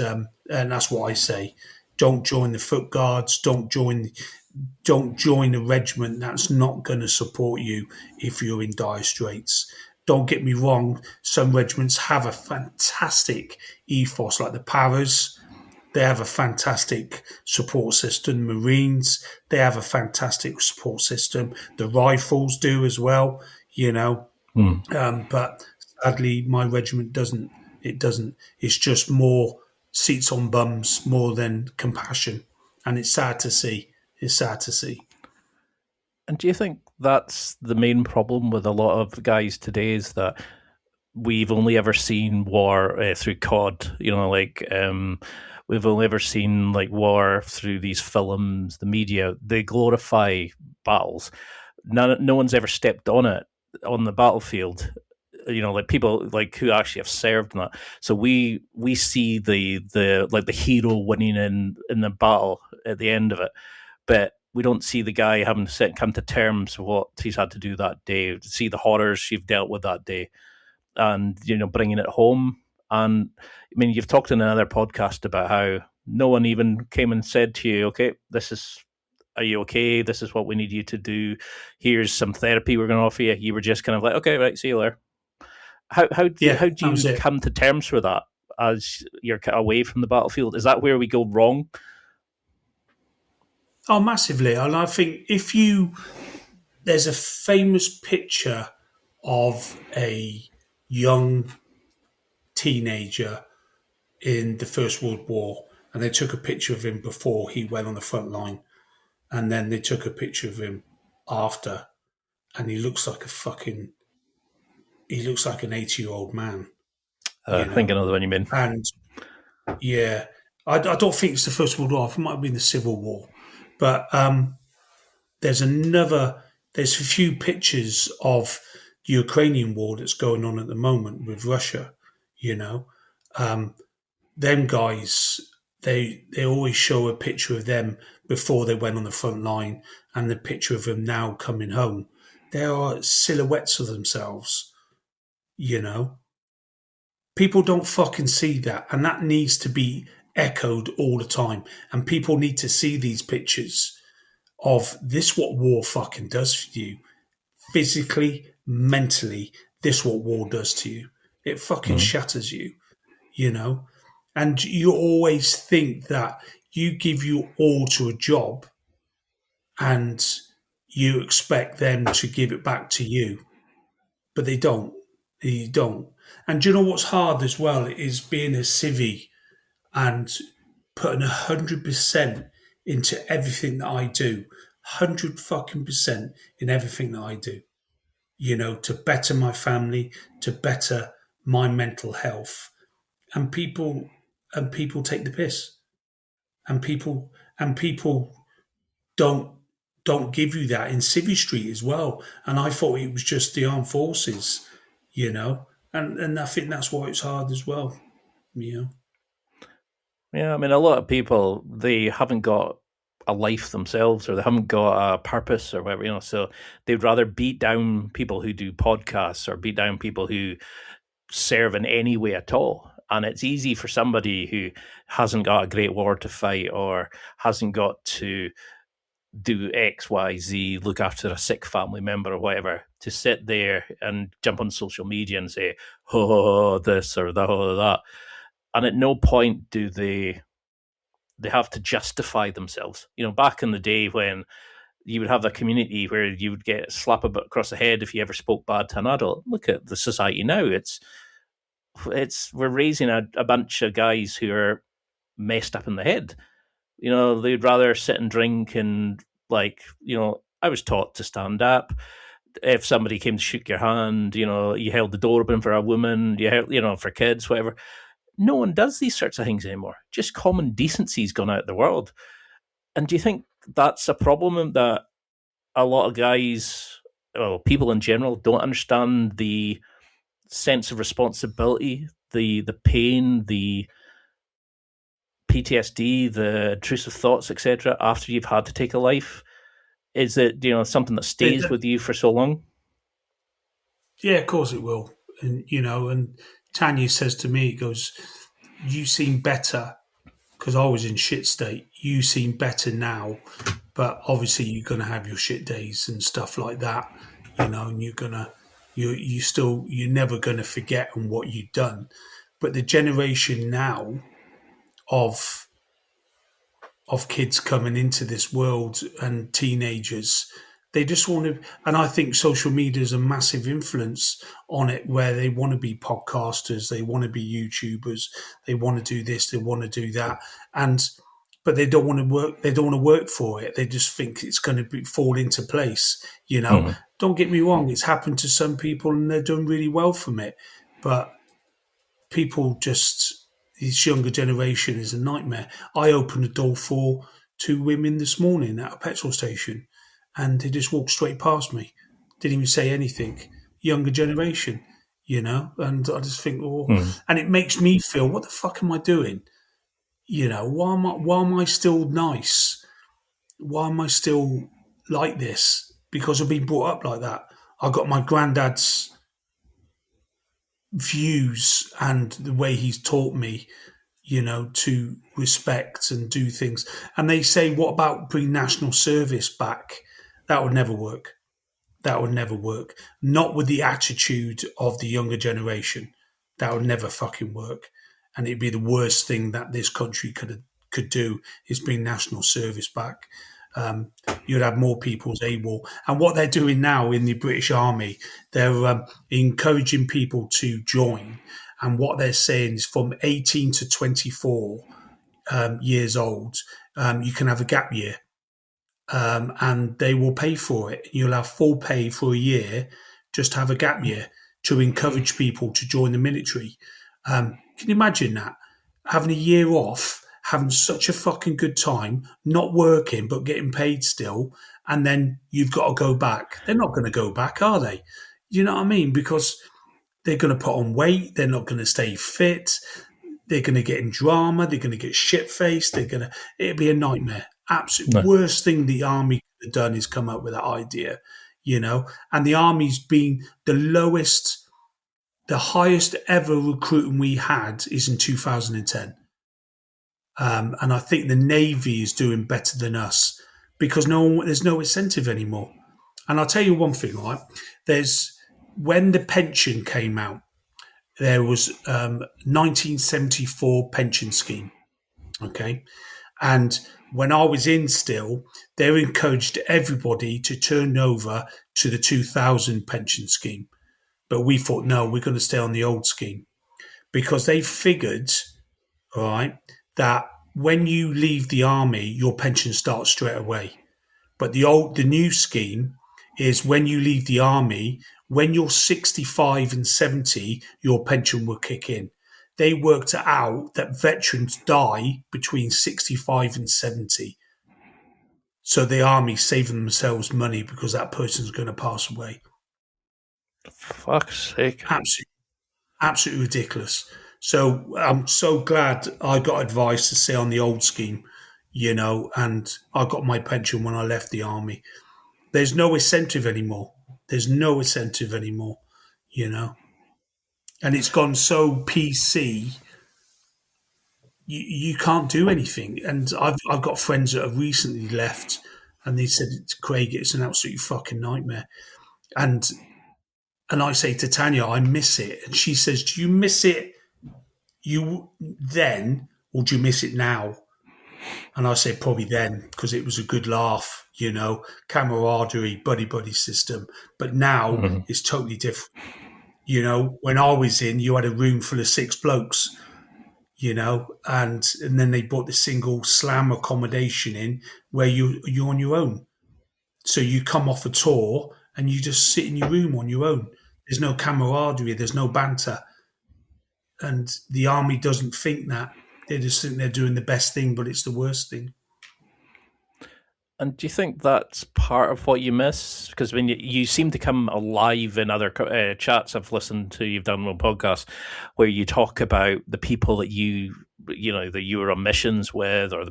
that's what I say. Don't join the foot guards. Don't join a regiment that's not going to support you if you're in dire straits. Don't get me wrong, some regiments have a fantastic ethos, like the Paras. They have a fantastic support system. Marines, they have a fantastic support system. The Rifles do as well, But sadly, my regiment doesn't. It doesn't. It's just more seats on bums more than compassion. And it's sad to see. It's sad to see. And do you think that's the main problem with a lot of guys today, is that we've only ever seen war through COD? We've only ever seen war through these films, the media. They glorify battles. No one's ever stepped on it on the battlefield. People who actually have served in that. So we see the hero winning in the battle at the end of it, but we don't see the guy having to come to terms with what he's had to do that day, to see the horrors you've dealt with that day, and bringing it home. And I mean, you've talked in another podcast about how no one even came and said to you, "Okay, are you okay? This is what we need you to do. Here's some therapy we're going to offer you." You were just kind of like, "Okay, right, see you later." How do you come to terms with that as you're away from the battlefield? Is that where we go wrong? Oh, massively. And I think there's a famous picture of a young teenager in the First World War, and they took a picture of him before he went on the front line, and then they took a picture of him after, and he looks like an 80-year-old man. I think I know the one you mean. And yeah, I don't think it's the First World War. It might have been the Civil War, but there's a few pictures of the Ukrainian war that's going on at the moment with Russia. You know, um, them guys, they always show a picture of them before they went on the front line, and the picture of them now coming home. They are silhouettes of themselves. You know, people don't fucking see that, and that needs to be echoed all the time. And people need to see these pictures of this. What war fucking does for you physically, mentally. This what war does to you. It fucking Mm. shatters you. You know, and you always think that you give your all to a job and you expect them to give it back to you, but they don't. They don't. And do you know what's hard as well is being a civvy and putting 100% into everything that I do, 100 fucking% in everything that I do. You know, to better my family, to better my mental health, and people take the piss, and people don't don't give you that in Civvy Street as well. And I thought it was just the armed forces, you know, and I think that's why it's hard as well, you know. Yeah, I mean, a lot of people, they haven't got a life themselves, or they haven't got a purpose or whatever, so they'd rather beat down people who do podcasts or beat down people who serve in any way at all. And it's easy for somebody who hasn't got a great war to fight or hasn't got to do X, Y, Z, look after a sick family member or whatever, to sit there and jump on social media and say, oh, this or that or that. And at no point do they have to justify themselves. Back in the day when you would have a community where you would get slapped across the head if you ever spoke bad to an adult. Look at the society now. We're raising a bunch of guys who are messed up in the head. They'd rather sit and drink and I was taught to stand up. If somebody came to shake your hand, you held the door open for a woman, you held, for kids, whatever. No one does these sorts of things anymore. Just common decency's gone out of the world. And do you think that's a problem, that a lot of guys, well, people in general, don't understand the sense of responsibility, the pain, the PTSD, the intrusive thoughts, etc., after you've had to take a life? Is it something that stays with you for so long? Yeah, of course it will. And and Tanya says to me, it goes, "You seem better," because I was in shit state. "You seem better now, but obviously you're gonna have your shit days and stuff like that, and you're never gonna forget on what you've done." But the generation now of kids coming into this world and teenagers, they just want to, and I think social media is a massive influence on it, where they want to be podcasters, they want to be YouTubers, they want to do this, they want to do that, and but they don't want to work, they don't want to work for it, they just think it's going to fall into place. Mm-hmm. Don't get me wrong, it's happened to some people and they're doing really well from it, but people just, this younger generation is a nightmare. I opened the door for two women this morning at a petrol station, and they just walked straight past me, didn't even say anything. Younger generation, and I just think, oh, and it makes me feel, what the fuck am I doing? Why am I still nice? Why am I still like this? Because I've been brought up like that. I got my granddad's views and the way he's taught me, to respect and do things. And they say, what about bring national service back? That would never work. That would never work. Not with the attitude of the younger generation. That would never fucking work. And it'd be the worst thing that this country could do, is bring national service back. You'd have more people able. And what they're doing now in the British Army, they're encouraging people to join. And what they're saying is, from 18 to 24 years old, you can have a gap year. And they will pay for it. You'll have full pay for a year, just have a gap year, to encourage people to join the military. Can you imagine that? Having a year off, having such a fucking good time, not working but getting paid still, and then you've got to go back. They're not going to go back, are they? You know what I mean? Because they're going to put on weight. They're not going to stay fit. They're going to get in drama. They're going to get shit faced. It'll be a nightmare. Absolute No. worst thing the army could have done is come up with that idea, and the army's been the highest ever recruiting we had is in 2010. And I think the Navy is doing better than us because there's no incentive anymore. And I'll tell you one thing, right? When the pension came out, there was 1974 pension scheme, okay? And when I was in still, they encouraged everybody to turn over to the 2000 pension scheme. But we thought, no, we're going to stay on the old scheme because they figured, all right, that when you leave the army, your pension starts straight away. But the new scheme is when you leave the army, when you're 65 and 70, your pension will kick in. They worked out that veterans die between 65 and 70. So the army's saving themselves money because that person's going to pass away. Fuck's sake. Absolutely ridiculous. So I'm so glad I got advice to stay on the old scheme, and I got my pension when I left the army. There's no incentive anymore. And it's gone so PC, you can't do anything. And I've got friends that have recently left and they said, Craig, it's an absolute fucking nightmare. And I say to Tanya, I miss it. And she says, do you miss it then or do you miss it now? And I say probably then because it was a good laugh, camaraderie, buddy system. But now it's totally different. When I was in, you had a room full of 6 blokes, and then they brought the single slam accommodation in where you're on your own. So you come off a tour and you just sit in your room on your own. There's no camaraderie, there's no banter. And the army doesn't think that. They just think they're doing the best thing, but it's the worst thing. And do you think that's part of what you miss? Because when you seem to come alive in other chats I've listened to, you've done on podcasts, where you talk about the people that that you were on missions with, or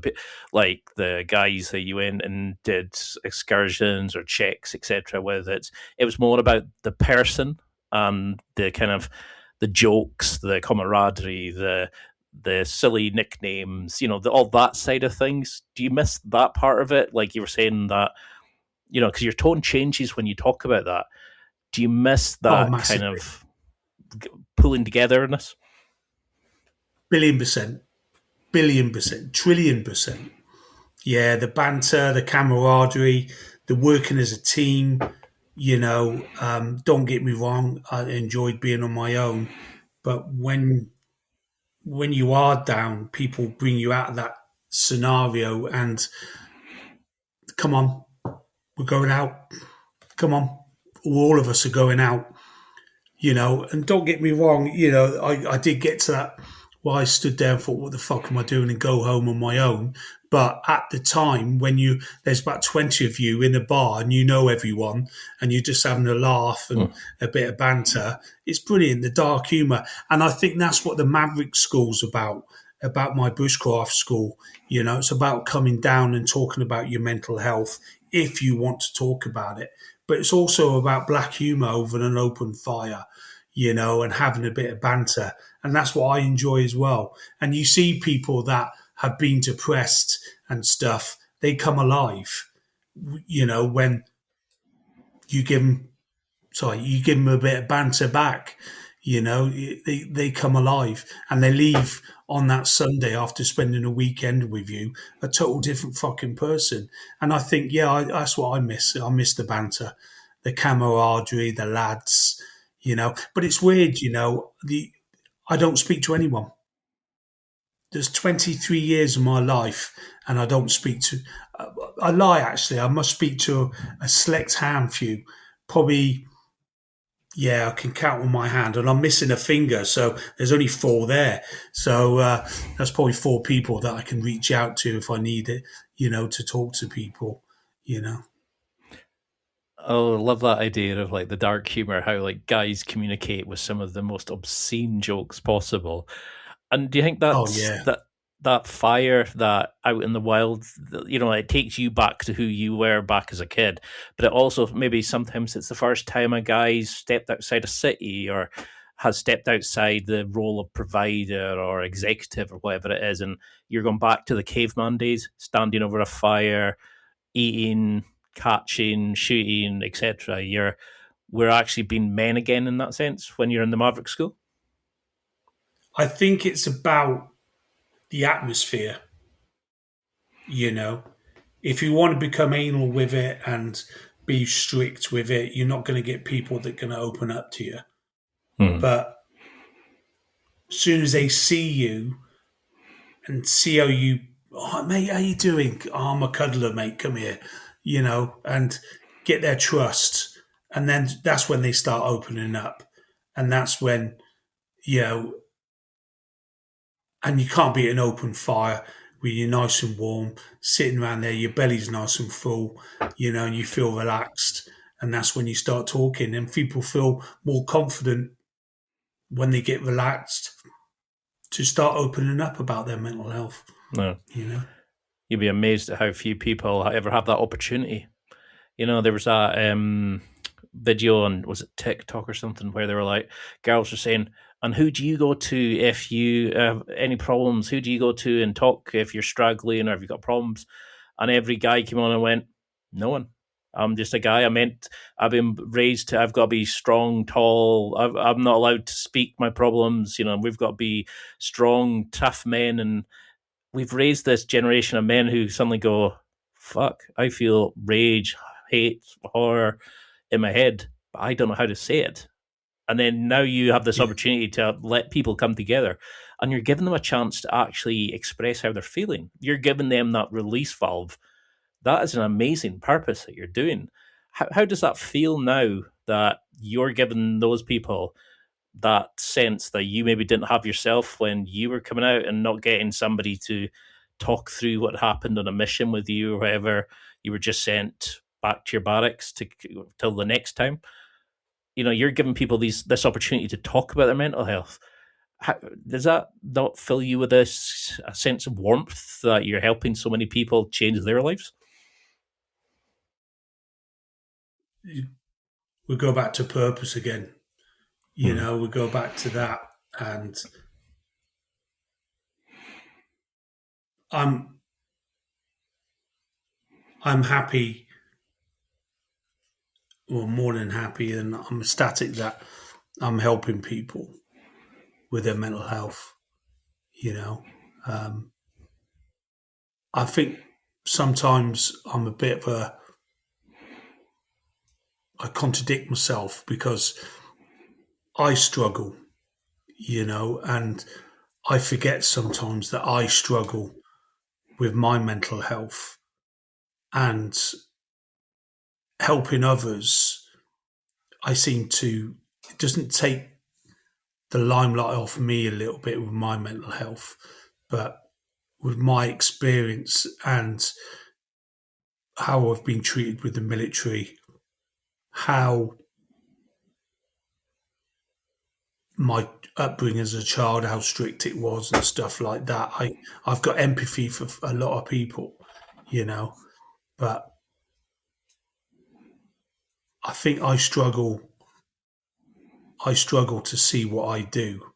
like the guys that you went and did excursions or checks, etc. with. It was more about the person and the kind of the jokes, the camaraderie, the silly nicknames, all that side of things. Do you miss that part of it? Like you were saying that, because your tone changes when you talk about that. Do you miss that kind of pulling togetherness? Billion%, trillion%. Yeah, the banter, the camaraderie, the working as a team. Don't get me wrong, I enjoyed being on my own, but when you are down, people bring you out of that scenario and come on, we're going out. Come on, all of us are going out. And don't get me wrong, I did get to that where I stood there and thought, what the fuck am I doing, and go home on my own. But at the time when there's about 20 of you in a bar and you know everyone and you're just having a laugh and a bit of banter, it's brilliant, the dark humour. And I think that's what the Maverick School's about my bushcraft school. It's about coming down and talking about your mental health if you want to talk about it. But it's also about black humour over an open fire, and having a bit of banter. And that's what I enjoy as well. And you see people that have been depressed and stuff, they come alive, when you give them a bit of banter back, they come alive and they leave on that Sunday after spending a weekend with you, a total different fucking person. And I think, that's what I miss. I miss the banter, the camaraderie, the lads, but it's weird, I don't speak to anyone. There's 23 years of my life and I don't speak to, I lie actually, I must speak to a select handful, probably, I can count on my hand and I'm missing a finger, so there's only 4 there. So that's probably 4 people that I can reach out to if I need it, to talk to people, Oh, I love that idea of like the dark humor, how like guys communicate with some of the most obscene jokes possible. And do you think Oh that's yeah, that fire that out in the wild, it takes you back to who you were back as a kid, but it also maybe sometimes it's the first time a guy's stepped outside a city or has stepped outside the role of provider or executive or whatever it is, and you're going back to the caveman days, standing over a fire, eating, catching, shooting, etc. We're actually being men again in that sense when you're in the Maverick School. I think it's about the atmosphere. If you want to become anal with it and be strict with it, you're not going to get people that are going to open up to you. Hmm. But as soon as they see you and see how you, oh mate, how you doing? Oh, I'm a cuddler, mate. Come here, and get their trust, and then that's when they start opening up, and that's when you know, and you can't be at an open fire where you're nice and warm, sitting around there, your belly's nice and full, and you feel relaxed, and that's when you start talking, and people feel more confident when they get relaxed to start opening up about their mental health. No. You know. You'd be amazed at how few people ever have that opportunity. There was that video on, was it TikTok or something, where they were like, girls were saying, and who do you go to if you have any problems? Who do you go to and talk if you're struggling or if you've got problems? And every guy came on and went, no one. I'm just a guy. I've been raised to, I've got to be strong, tall. I'm not allowed to speak my problems. We've got to be strong, tough men. And we've raised this generation of men who suddenly go, fuck, I feel rage, hate, horror in my head, but I don't know how to say it. And then now you have this Yeah. opportunity to let people come together and you're giving them a chance to actually express how they're feeling. You're giving them that release valve. That is an amazing purpose that you're doing. How does that feel now that you're giving those people that sense that you maybe didn't have yourself when you were coming out, and not getting somebody to talk through what happened on a mission with you or whatever? You were just sent back to your barracks till the next time. You're giving people this opportunity to talk about their mental health. Does that not fill you with a sense of warmth that you're helping so many people change their lives? We go back to purpose again. We go back to that, and I'm I'm happy, or more than happy, and I'm ecstatic that I'm helping people with their mental health. You know, um, I think sometimes I'm a bit of I contradict myself because I struggle, and I forget sometimes that I struggle with my mental health, and helping others. I seem to, it doesn't take the limelight off me a little bit with my mental health, but with my experience and how I've been treated with the military, how my upbringing as a child, how strict it was and stuff like that. I've got empathy for a lot of people, but I think I struggle to see what I do,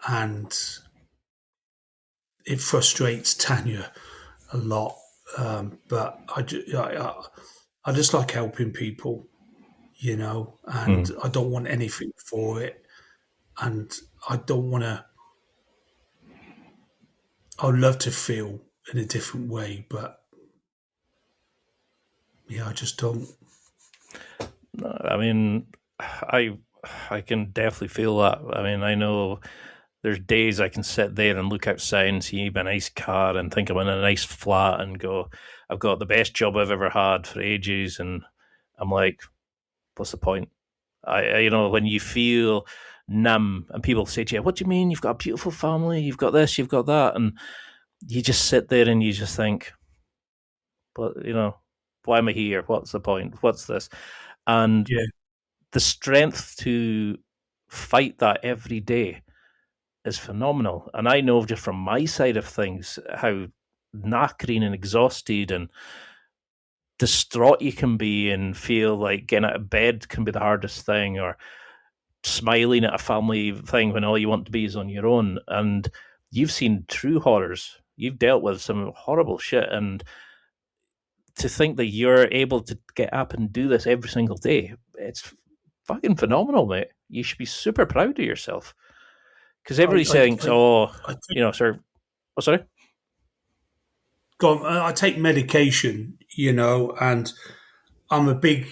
and it frustrates Tanya a lot. But I just like helping people, and Mm. I don't want anything for it, and I don't want to. I'd love to feel in a different way, but yeah, I just don't. I mean, I I can definitely feel that. I mean, I know there's days I can sit there and look outside and see a nice car and think I'm in a nice flat and go, I've got the best job I've ever had for ages, and I'm like, what's the point? When you feel numb and people say to you, "What do you mean? You've got a beautiful family, you've got this, you've got that," and you just sit there and you just think, but Why am I here? What's the point? What's this? And Yeah. the strength to fight that every day is phenomenal. And I know just from my side of things how knackering and exhausted and distraught you can be, and feel like getting out of bed can be the hardest thing, or smiling at a family thing when all you want to be is on your own. And you've seen true horrors. You've dealt with some horrible shit. And to think that you're able to get up and do this every single day, it's fucking phenomenal, mate. You should be super proud of yourself. Because everybody thinks, sir. Oh, sorry. Go on, I take medication, and I'm a big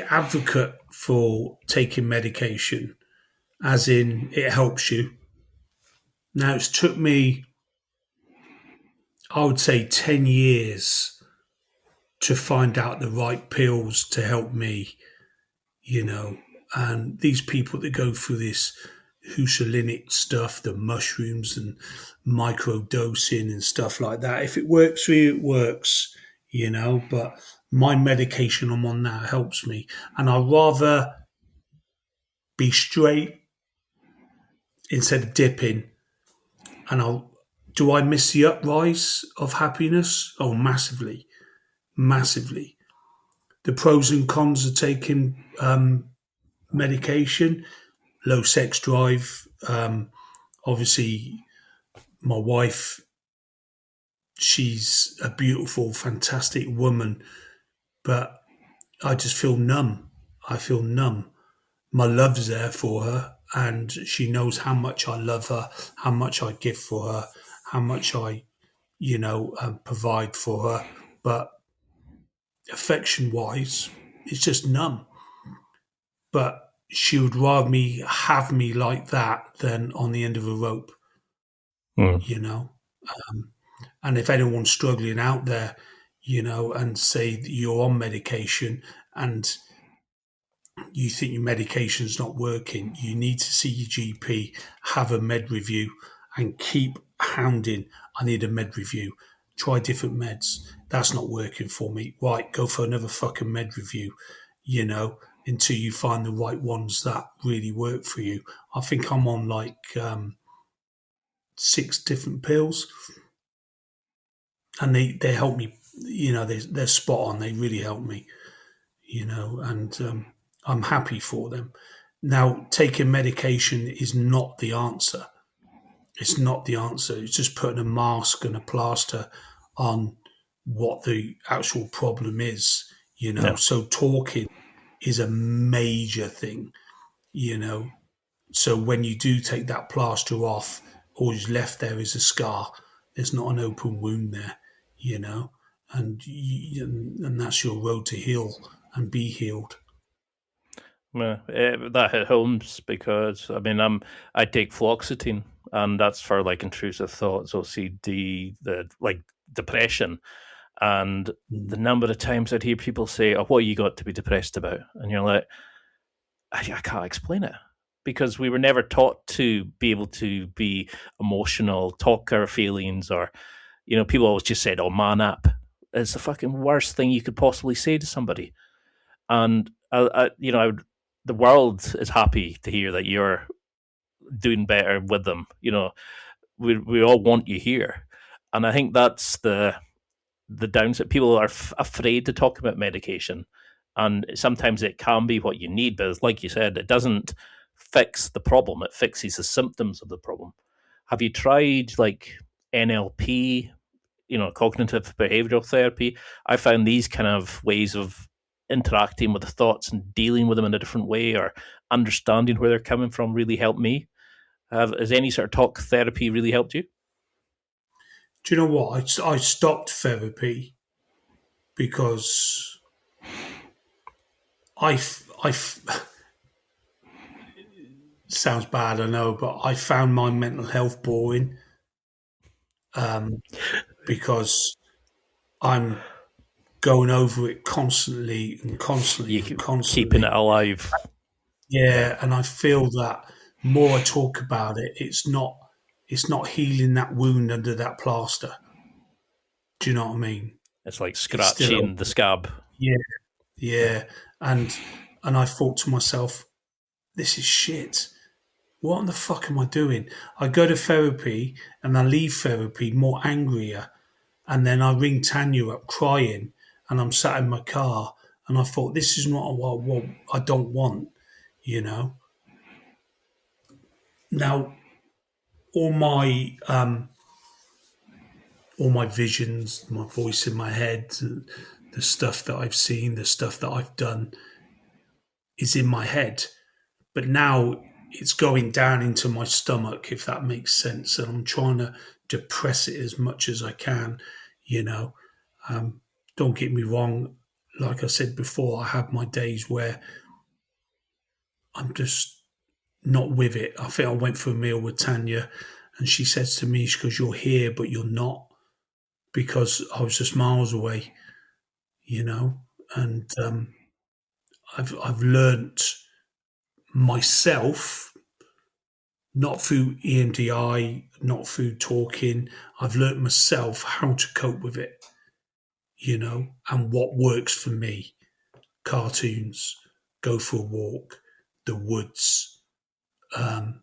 advocate for taking medication, as in it helps you. Now it's took me, I would say, 10 years to find out the right pills to help me, and these people that go through this hallucinogenic stuff, the mushrooms and micro dosing and stuff like that. If it works for you, it works, but my medication I'm on now helps me. And I'd rather be straight instead of dipping. And do I miss the uprise of happiness? Oh, massively, massively. The pros and cons of taking medication: low sex drive. Obviously, my wife, she's a beautiful, fantastic woman, but I just feel numb. I feel numb. My love's there for her, and she knows how much I love her, how much I give for her, how much I, provide for her. But affection wise, it's just numb. But she would rather have me like that than on the end of a rope, Hmm. And if anyone's struggling out there, and say that you're on medication and you think your medication's not working, you need to see your GP, have a med review, and keep hounding. I need a med review. Try different meds. That's not working for me. Right, go for another fucking med review, until you find the right ones that really work for you. I think I'm on like 6 different pills, and they help me. They're spot on. They really help me. And I'm happy for them. Now, taking medication is not the answer. It's not the answer. It's just putting a mask and a plaster on what the actual problem is. Yeah. So talking is a major thing. So when you do take that plaster off, all is left there is a scar. There's not an open wound there, and that's your road to heal and be healed. Yeah, that hit homes because I take fluoxetine, and that's for like intrusive thoughts, OCD, the like depression, and the number of times I'd hear people say, "Oh, what you got to be depressed about?" And you're like, I can't explain it because we were never taught to be able to be emotional, talk our feelings, or people always just said, "Oh, man up." It's the fucking worst thing you could possibly say to somebody, and the world is happy to hear that you're doing better with them. We all want you here, and I think that's the downside. People are afraid to talk about medication, and sometimes it can be what you need, but like you said, it doesn't fix the problem. It fixes the symptoms of the problem. Have you tried like NLP? Cognitive behavioral therapy. I found these kind of ways of interacting with the thoughts and dealing with them in a different way, or understanding where they're coming from, really helped me. Has any sort of talk therapy really helped you? Do you know what? I stopped therapy because I sounds bad, I know, but I found my mental health boring, because I'm going over it constantly and constantly You and keeping constantly. it alive. Yeah, and I feel that more I talk about it, it's not healing that wound under that plaster. Do you know what I mean? It's like It's still scratching the scab. yeah, yeah. And I thought to myself, this is shit. What in the fuck am I doing? I go to therapy and I leave therapy more angrier. And then I ring Tanya up crying and I'm sat in my car and I thought, this is not what I don't want, you know. Now, all my all my visions, my voice in my head, the stuff that I've seen, the stuff that I've done is in my head. But now it's going down into my stomach, if that makes sense. And I'm trying to depress it as much as I can, you know. Um, don't get me wrong. Like I said before, I have my days where I'm just not with it. I think I went for a meal with Tanya and she says to me, she goes, "You're here, but you're not," because I was just miles away, you know. And I've learnt myself, not through EMDI, not through talking. I've learnt myself how to cope with it, you know, and what works for me. Cartoons, go for a walk, the woods, um,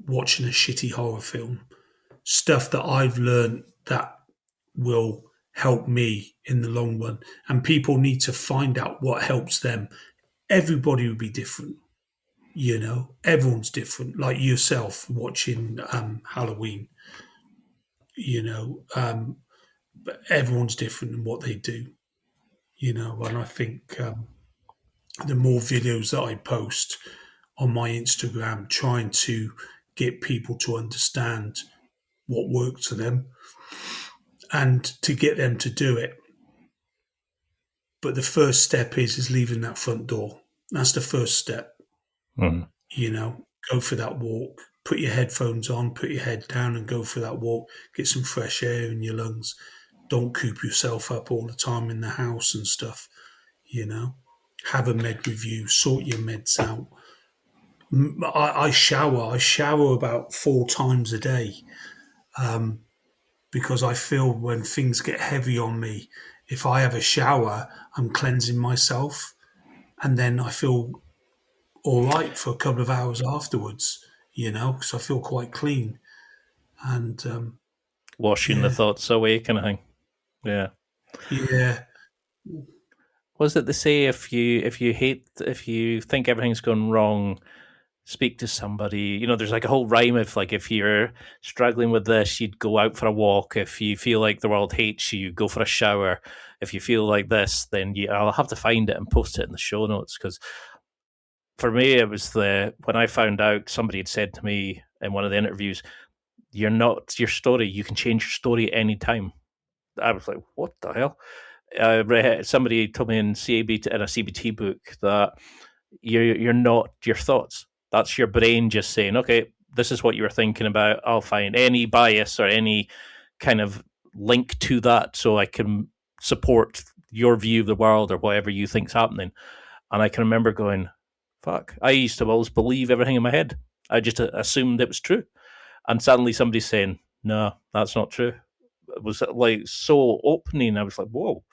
watching a shitty horror film, stuff that I've learned that will help me in the long run. And people need to find out what helps them. Everybody will be different, you know, everyone's different, like yourself watching Halloween, you know, but everyone's different in what they do, you know, and I think the more videos that I post on my Instagram trying to get people to understand what works for them and to get them to do it. But the first step is leaving that front door. That's the first step. Mm. You know, go for that walk. Put your headphones on, put your head down and go for that walk. Get some fresh air in your lungs. Don't coop yourself up all the time in the house and stuff, you know. Have a med review, sort your meds out. I shower. I shower about 4 times a day because I feel when things get heavy on me, if I have a shower, I'm cleansing myself, and then I feel all right for a couple of hours afterwards. You know, because I feel quite clean, and Washing the yeah, thoughts away, kind of thing. Yeah. yeah, Was it they say if you think everything's gone wrong, speak to somebody. You know, there's like a whole rhyme of like if you're struggling with this, you'd go out for a walk. If you feel like the world hates you, go for a shower. If you feel like this, then I'll have to find it and post it in the show notes because for me it was when I found out somebody had said to me in one of the interviews, "You're not your story. You can change your story anytime." I was like, "What the hell?" Somebody told me in a CBT book that you're not your thoughts. That's your brain just saying, okay, this is what you were thinking about. I'll find any bias or any kind of link to that so I can support your view of the world or whatever you think's happening. And I can remember going, fuck, I used to always believe everything in my head. I just assumed it was true. And suddenly somebody's saying, no, that's not true. It was like so opening. I was like, whoa.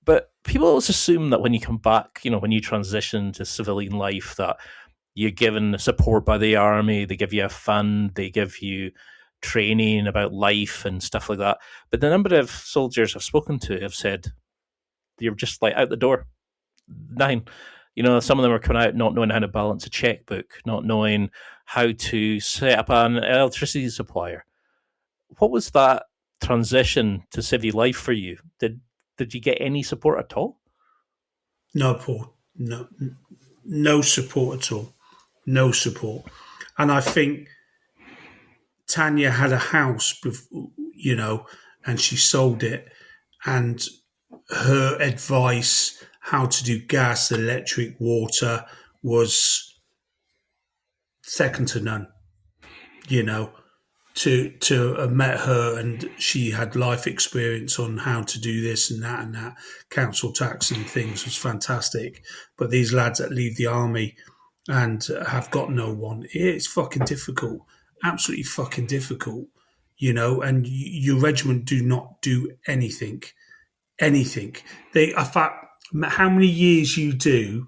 But people always assume that when you come back, you know, when you transition to civilian life, that you're given support by the army, they give you a fund, they give you training about life and stuff like that. But the number of soldiers I've spoken to have said you're just like out the door. Nine. You know, some of them are coming out not knowing how to balance a checkbook, not knowing how to set up an electricity supplier. What was that transition to civvy life for you? Did you get any support at all? no, Paul, no support at all, no support. And I think Tanya had a house, you know, and she sold it, and her advice how to do gas, electric, water was second to none. You know, to have met her and she had life experience on how to do this and that council tax and things was fantastic. But these lads that leave the army and have got no one, it's fucking difficult, absolutely fucking difficult. and your regiment do not do anything. Anything. They, in fact, how many years you do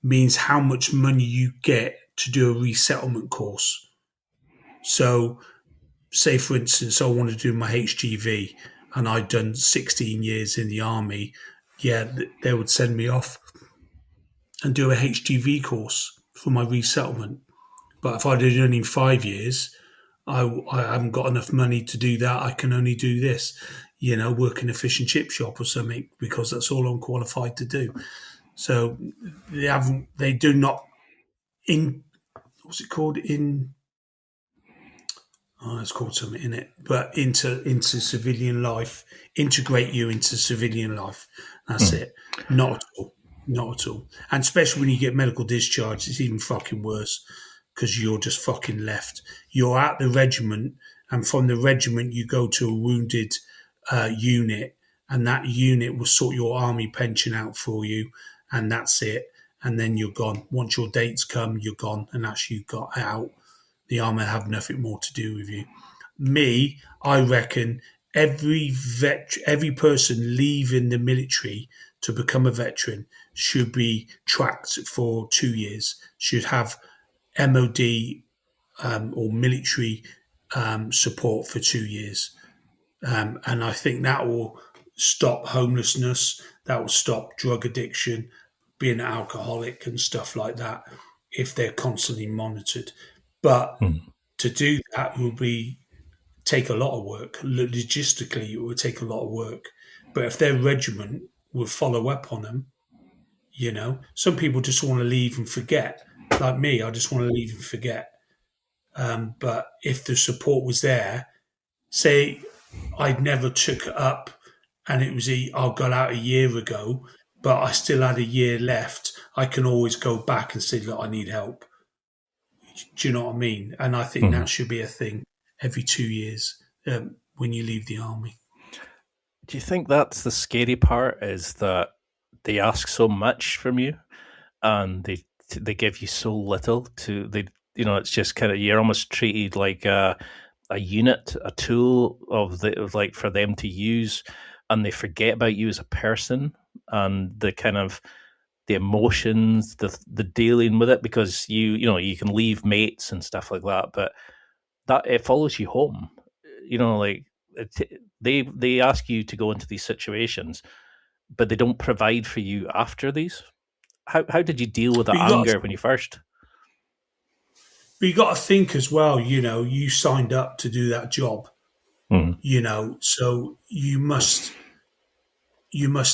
means how much money you get to do a resettlement course. So, say for instance, I want to do my HGV and I'd done 16 years in the army. Yeah, they would send me off and do a HGV course for my resettlement. But if I did only 5 years, I haven't got enough money to do that. I can only do this, work in a fish and chip shop or something because that's all I'm qualified to do. So they do not what's it called it's called something in it, but into civilian life, integrate you into civilian life. That's it. Not at all. Not at all. And especially when you get medical discharge, it's even fucking worse because you're just fucking left. You're at the regiment, and from the regiment you go to a wounded unit, and that unit will sort your army pension out for you, and that's it. And then you're gone. Once your dates come, you're gone, and that's you got out. The army have nothing more to do with you. Me, I reckon every person leaving the military to become a veteran should be tracked for 2 years. Should have MOD or military support for 2 years, and I think that will stop homelessness. That will stop drug addiction, being an alcoholic, and stuff like that. If they're constantly monitored. But to do that will take a lot of work. Logistically, it would take a lot of work. But if their regiment would follow up on them, some people just want to leave and forget. Like me, I just want to leave and forget. But if the support was there, say I'd never took it up and I got out a year ago, but I still had a year left, I can always go back and say, look, I need help. Do you know what I mean? And I think that should be a thing every 2 years when you leave the army. Do you think that's the scary part, is that they ask so much from you and they give you so little it's just kind of, you're almost treated like a unit, a tool of like for them to use, and they forget about you as a person and the kind of the emotions, the dealing with it, because you can leave mates and stuff like that, but that it follows you home. They ask you to go into these situations, but they don't provide for you after these. How did you deal with that anger when you first? But you got to think as well. You signed up to do that job. So you must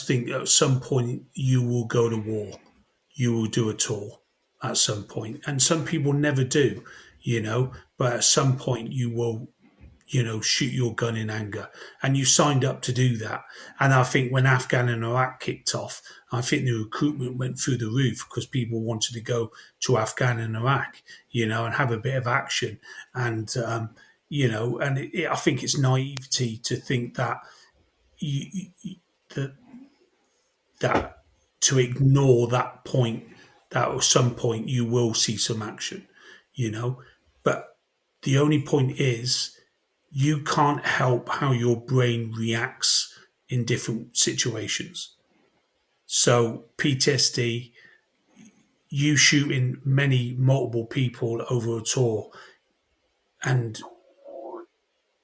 think at some point you will go to war, you will do a tour at some point, and some people never do, but at some point you will, shoot your gun in anger, and you signed up to do that. And I think when Afghan and Iraq kicked off, I think the recruitment went through the roof because people wanted to go to Afghan and Iraq, and have a bit of action. And I think it's naivety to think that that to ignore that point, that at some point you will see some action, But the only point is you can't help how your brain reacts in different situations. So PTSD, you shooting multiple people over a tour, and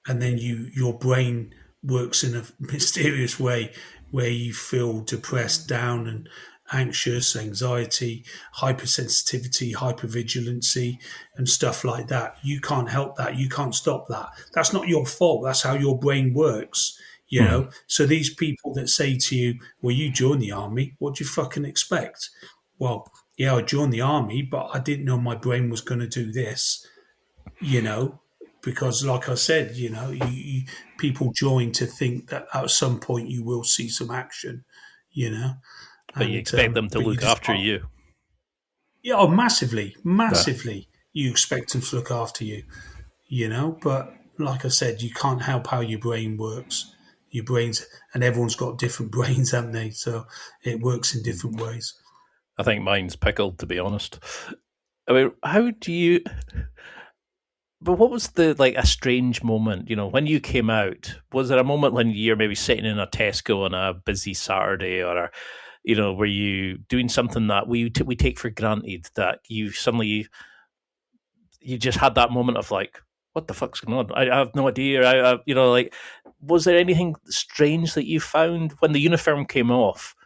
then your brain works in a mysterious way where you feel depressed, down, and anxious, anxiety, hypersensitivity, hypervigilancy, and stuff like that. You can't help that. You can't stop that. That's not your fault. That's how your brain works. So these people that say to you, well, you joined the army, what do you fucking expect? Well, yeah, I joined the army, but I didn't know my brain was going to do this, because like I said, people join to think that at some point you will see some action, But you expect them to look after you. Yeah, massively. You expect them to look after you, but like I said, you can't help how your brain works. Your brains, and everyone's got different brains, haven't they? So it works in different ways. I think mine's pickled, to be honest. I mean, how do you But what was the a strange moment? When you came out, was there a moment when you're maybe sitting in a Tesco on a busy Saturday, or were you doing something that we take for granted, that you suddenly you just had that moment of like, what the fuck's going on? I have no idea. Was there anything strange that you found when the uniform came off?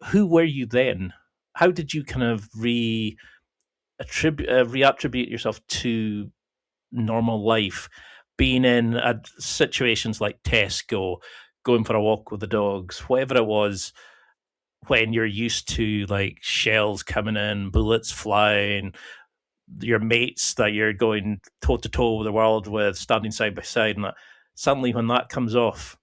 Who were you then? How did you kind of reattribute yourself to normal life, being in situations like Tesco, going for a walk with the dogs, whatever it was, when you're used to like shells coming in, bullets flying, your mates that you're going toe to toe with the world with, standing side by side, and that suddenly when that comes off,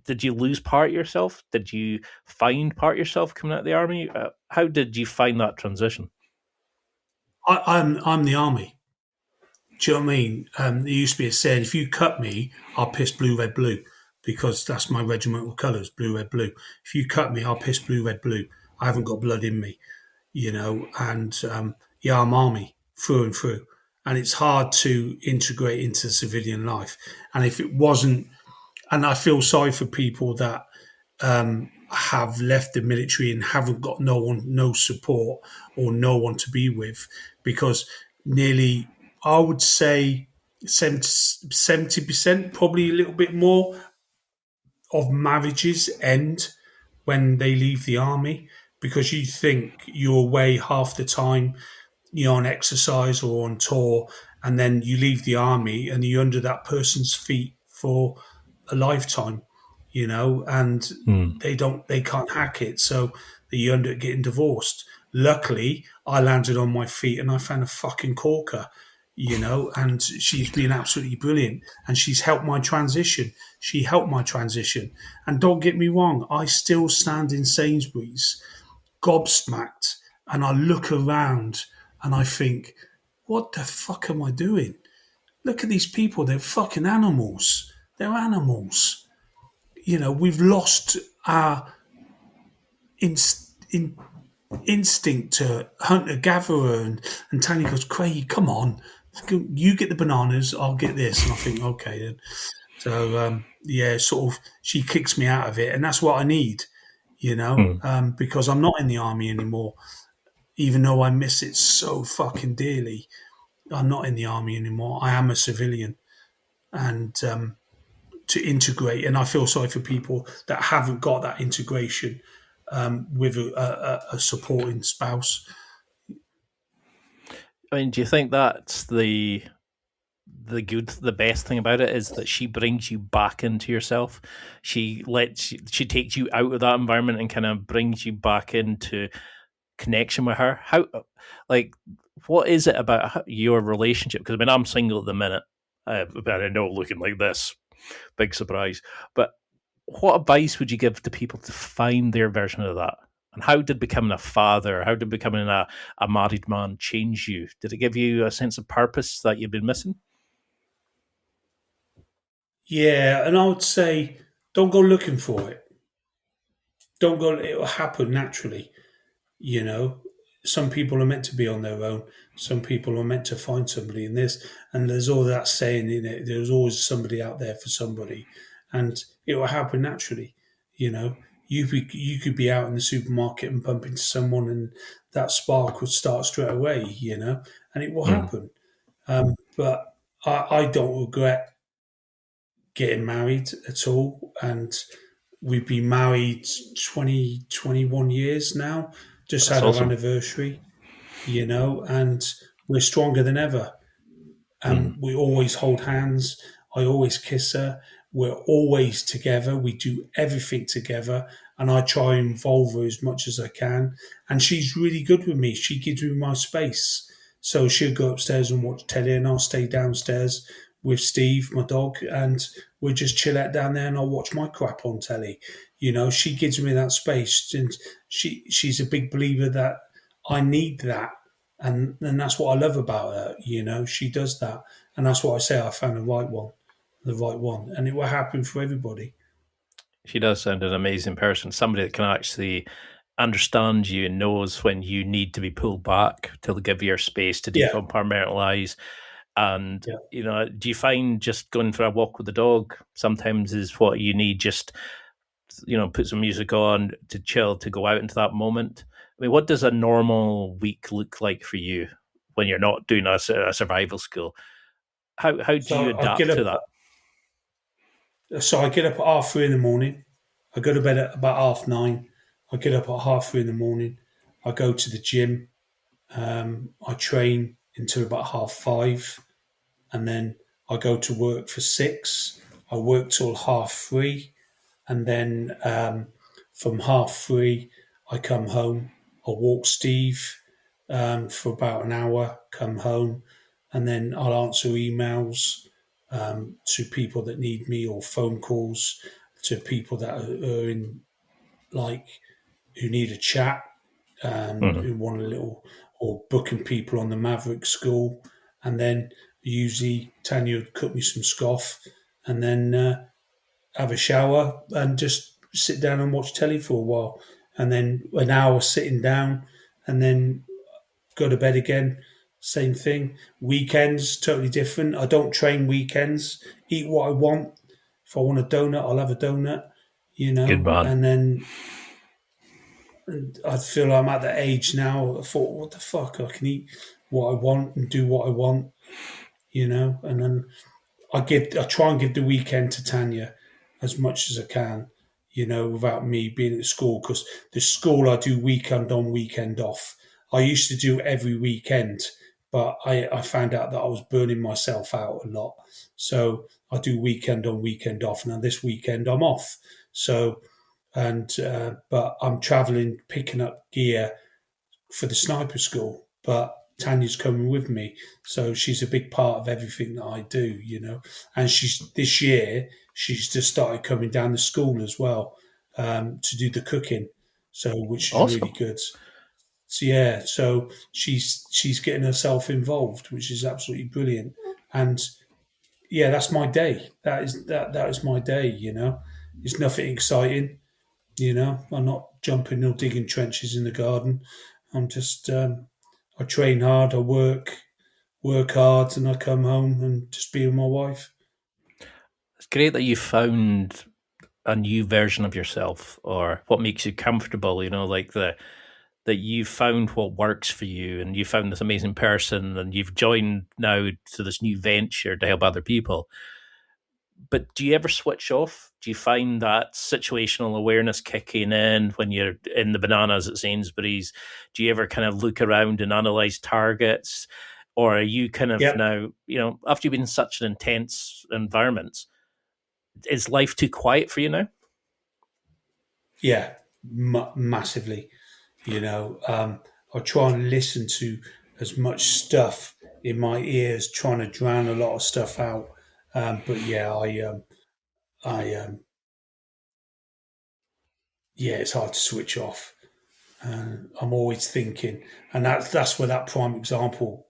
did you lose part of yourself? Did you find part of yourself coming out of the army? How did you find that transition? I'm the army. Do you know what I mean? There used to be a saying: if you cut me, I'll piss blue, red, blue, because that's my regimental colours: blue, red, blue. If you cut me, I'll piss blue, red, blue. I haven't got blood in me, and yeah, I'm army through and through, and it's hard to integrate into civilian life. And if it wasn't, and I feel sorry for people that have left the military and haven't got no one, no support or no one to be with, because nearly, I would say, 70%, probably a little bit more, of marriages end when they leave the army, because you think you're away half the time, you're on exercise or on tour, and then you leave the army and you're under that person's feet for a lifetime, and Hmm. they can't hack it, so you end up getting divorced. Luckily, I landed on my feet and I found a fucking corker, and she's been absolutely brilliant, and she's helped my transition. She helped my transition, and don't get me wrong, I still stand in Sainsbury's gobsmacked, and I look around and I think, what the fuck am I doing? Look at these people, they're fucking animals. They're animals. We've lost our in, instinct to hunter gatherer, and Tanya goes, Craig, come on. You get the bananas, I'll get this. And I think, okay then. So, yeah, sort of, she kicks me out of it. And that's what I need, Hmm. because I'm not in the army anymore, even though I miss it so fucking dearly. I'm not in the army anymore. I am a civilian, and to integrate. And I feel sorry for people that haven't got that integration with a supporting spouse. I mean, do you think that's the best thing about it is that she brings you back into yourself. She takes you out of that environment and kind of brings you back into connection with her. How, like, what is it about your relationship? Because I mean, I'm single at the minute, but I know looking like this, big surprise. But what advice would you give to people to find their version of that? And how did becoming a father, how did becoming a married man change you? Did it give you a sense of purpose that you've been missing? Yeah, and I would say don't go looking for it. Don't go. It will happen naturally. You know, some people are meant to be on their own. Some people are meant to find somebody in this. And there's all that saying in it. There's always somebody out there for somebody, and it will happen naturally. You know, you could be out in the supermarket and bump into someone, and that spark would start straight away. And it will Mm. happen. But I don't regret getting married at all, and we've been married 20, 21 years now, just That's had our awesome. anniversary, and we're stronger than ever. Mm. We always hold hands. I always kiss her. We're always together. We do everything together. And I try and involve her as much as I can. And she's really good with me. She gives me my space. So she'll go upstairs and watch telly, and I'll stay downstairs with Steve, my dog, and we'll just chill out down there, and I'll watch my crap on telly. She gives me that space, and she's a big believer that I need that, and that's what I love about her. She does that, and that's what I say. I found the right one, and it will happen for everybody. She does sound an amazing person. Somebody that can actually understand you and knows when you need to be pulled back to give your space to Yeah, decompartmentalize. And, do you find just going for a walk with the dog sometimes is what you need? Just, put some music on to chill, to go out into that moment. I mean, what does a normal week look like for you when you're not doing a survival school? How do you So I get adapt to up. that? So I get up at 3:30 in the morning. I go to bed at about 9:30. I get up at 3:30 in the morning. I go to the gym. I train until about 5:30, and then I go to work for 6. I work till 3:30, and then from 3:30 I come home. I walk Steve for about an hour. Come home, and then I'll answer emails to people that need me, or phone calls to people that are in, like, who need a chat, Mhm. who want a little, or booking people on the Maverick School. And then usually Tanya would cook me some scoff, and then have a shower and just sit down and watch telly for a while. And then an hour sitting down, and then go to bed again. Same thing. Weekends, totally different. I don't train weekends. Eat what I want. If I want a donut, I'll have a donut, Good man. And then I feel I'm at the age now. I thought, what the fuck? I can eat what I want and do what I want, And then I try and give the weekend to Tanya as much as I can, without me being at school, because the school I do weekend on, weekend off. I used to do every weekend, but I found out that I was burning myself out a lot. So I do weekend on, weekend off. Now this weekend I'm off. So, and but I'm traveling, picking up gear for the sniper school, but Tanya's coming with me, so she's a big part of everything that I do. And she's this year she's just started coming down the school as well, to do the cooking, so which is really Awesome. good. So yeah, so she's getting herself involved, which is absolutely brilliant. And yeah, that's my day. That is my day. It's nothing exciting. I'm not jumping or digging trenches in the garden. I'm just, I train hard, I work hard, and I come home and just be with my wife. It's great that you found a new version of yourself, or what makes you comfortable, like that you found what works for you, and you found this amazing person, and you've joined now to this new venture to help other people. But do you ever switch off? Do you find that situational awareness kicking in when you're in the bananas at Sainsbury's? Do you ever kind of look around and analyze targets? Or are you kind of Yep. now, after you've been in such an intense environment, is life too quiet for you now? Yeah, massively. I try and listen to as much stuff in my ears, trying to drown a lot of stuff out. But yeah, I, yeah, it's hard to switch off. I'm always thinking, and that's where that prime example,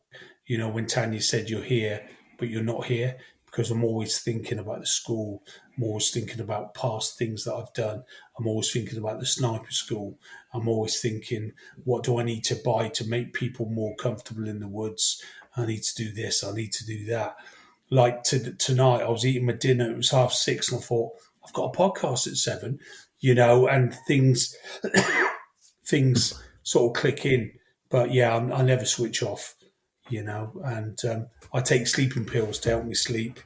when Tanya said you're here, but you're not here, because I'm always thinking about the school. I'm always thinking about past things that I've done. I'm always thinking about the sniper school. I'm always thinking, what do I need to buy to make people more comfortable in the woods? I need to do this. I need to do that. Like tonight, I was eating my dinner. It was 6:30, and I thought, I've got a podcast at 7, and things sort of click in. But yeah, I never switch off, and I take sleeping pills to help me sleep,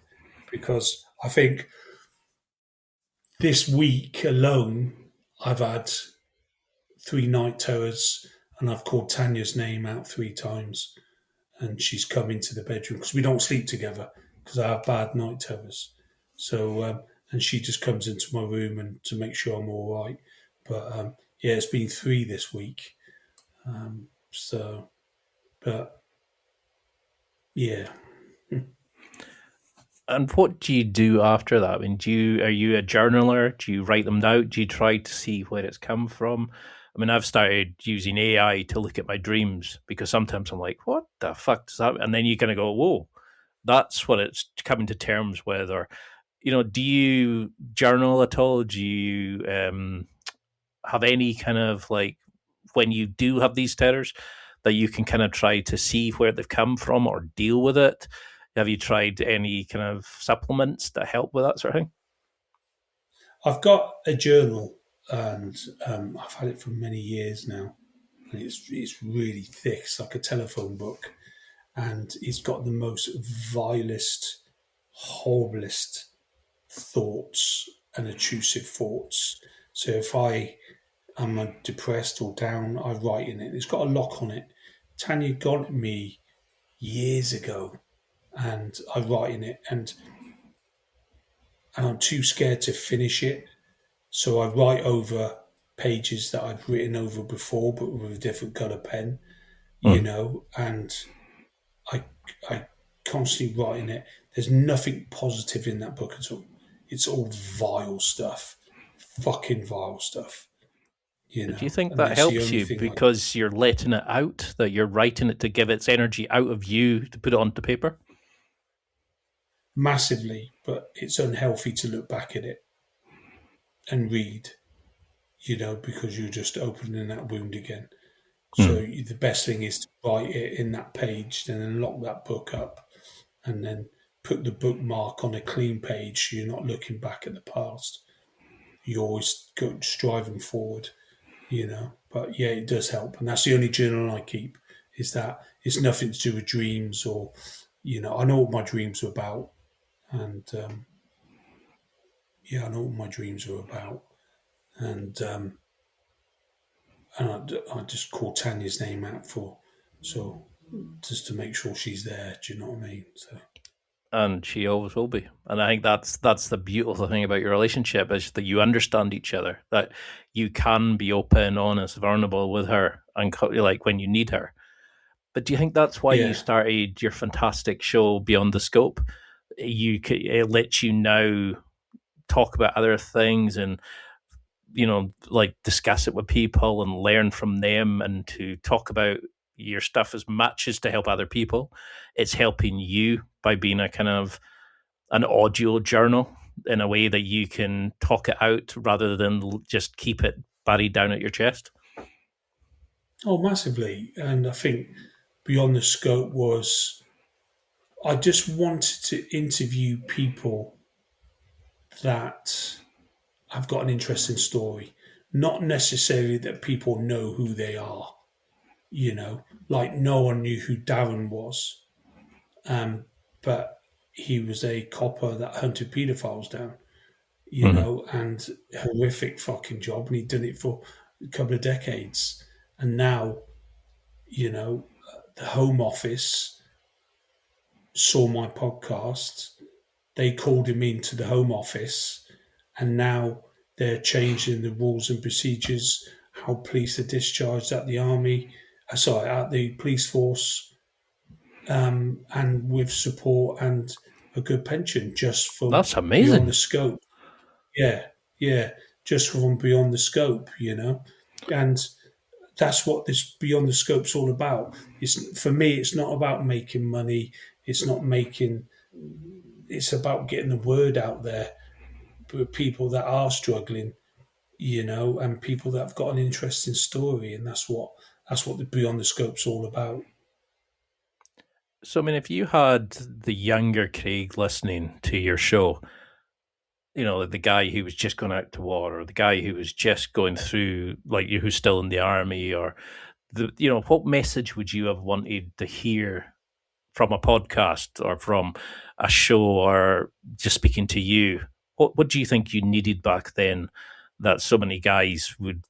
because I think this week alone I've had 3 night terrors, and I've called Tanya's name out 3 times, and she's come into the bedroom because we don't sleep together because I have bad night terrors. So and she just comes into my room and to make sure I'm all right. But yeah, it's been 3 this week. So, but yeah. And what do you do after that? I mean, are you a journaler? Do you write them down? Do you try to see where it's come from? I mean, I've started using AI to look at my dreams, because sometimes I'm like, what the fuck does that? And then you kind of go, whoa, that's what it's coming to terms with. Or, do you journal at all? Do you have any kind of, like, when you do have these terrors, that you can kind of try to see where they've come from or deal with it? Have you tried any kind of supplements that help with that sort of thing? I've got a journal, and I've had it for many years now, and it's really thick. It's like a telephone book, and it's got the most vilest, horriblest thoughts and intrusive thoughts. So if I am depressed or down, I write in it. It's got a lock on it. Tanya got it me years ago, and I write in it, and I'm too scared to finish it. So I write over pages that I've written over before, but with a different colour pen, Mm. and I I constantly write in it. There's nothing positive in that book at all. It's all vile stuff, fucking vile stuff, Do you think and that that's the helps only you thing I because you're letting it out, that you're writing it to give its energy out of you to put it onto paper? massively, but it's unhealthy to look back at it and read, because you're just opening that wound again. So Mm. the best thing is to write it in that page, and then lock that book up, and then put the bookmark on a clean page. So you're not looking back at the past. You're always striving forward, But yeah, it does help, and that's the only journal I keep. Is that it's nothing to do with dreams or, I know what my dreams are about, and yeah, I know what my dreams are about, and I just call Tanya's name out so just to make sure she's there. Do you know what I mean? So And she always will be. And I think that's the beautiful thing about your relationship, is that you understand each other, that you can be open, honest, vulnerable with her, and like when you need her. But do you think that's why you yeah. started your fantastic show Beyond the Scope? It lets you now talk about other things, and like discuss it with people and learn from them, and to talk about your stuff as much as to help other people. It's helping you by being a kind of an audio journal, in a way that you can talk it out rather than just keep it buried down at your chest. Oh, massively. And I think beyond the scope was I just wanted to interview people that have got an interesting story, not necessarily that people know who they are. Like no one knew who Darren was, um, but he was a copper that hunted paedophiles down. Mm-hmm. And horrific fucking job. And he'd done it for a couple of decades. And now, the Home Office saw my podcast. They called him into the Home Office, and now they're changing the rules and procedures, how police are discharged at the army, at the police force, and with support and a good pension just from That's beyond the amazing. scope. Yeah, yeah, just from beyond the scope, and that's what this beyond the scope's all about. It's for me, it's not about making money. It's not making. It's about getting the word out there for people that are struggling, and people that have got an interesting story, and that's what the beyond the scope's all about. So, I mean, if you had the younger Craig listening to your show, the guy who was just going out to war, or the guy who was just going through, like you, who's still in the army, or what message would you have wanted to hear from a podcast or from a show, or just speaking to you? What do you think you needed back then that so many guys would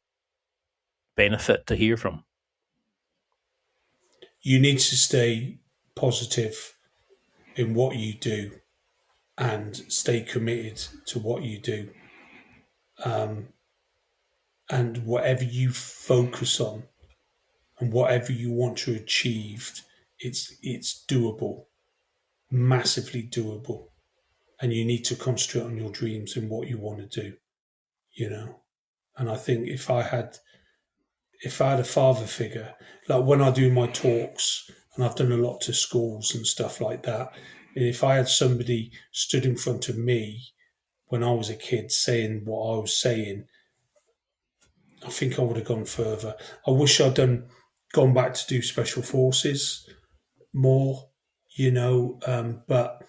benefit to hear from? You need to stay positive in what you do and stay committed to what you do. And whatever you focus on and whatever you want to achieve, it's doable, massively doable. And you need to concentrate on your dreams and what you want to do, you know. And I think if I had a father figure, like when I do my talks, and I've done a lot to schools and stuff like that, and if I had somebody stood in front of me when I was a kid saying what I was saying, I think I would have gone further. I wish I'd gone back to do special forces more, But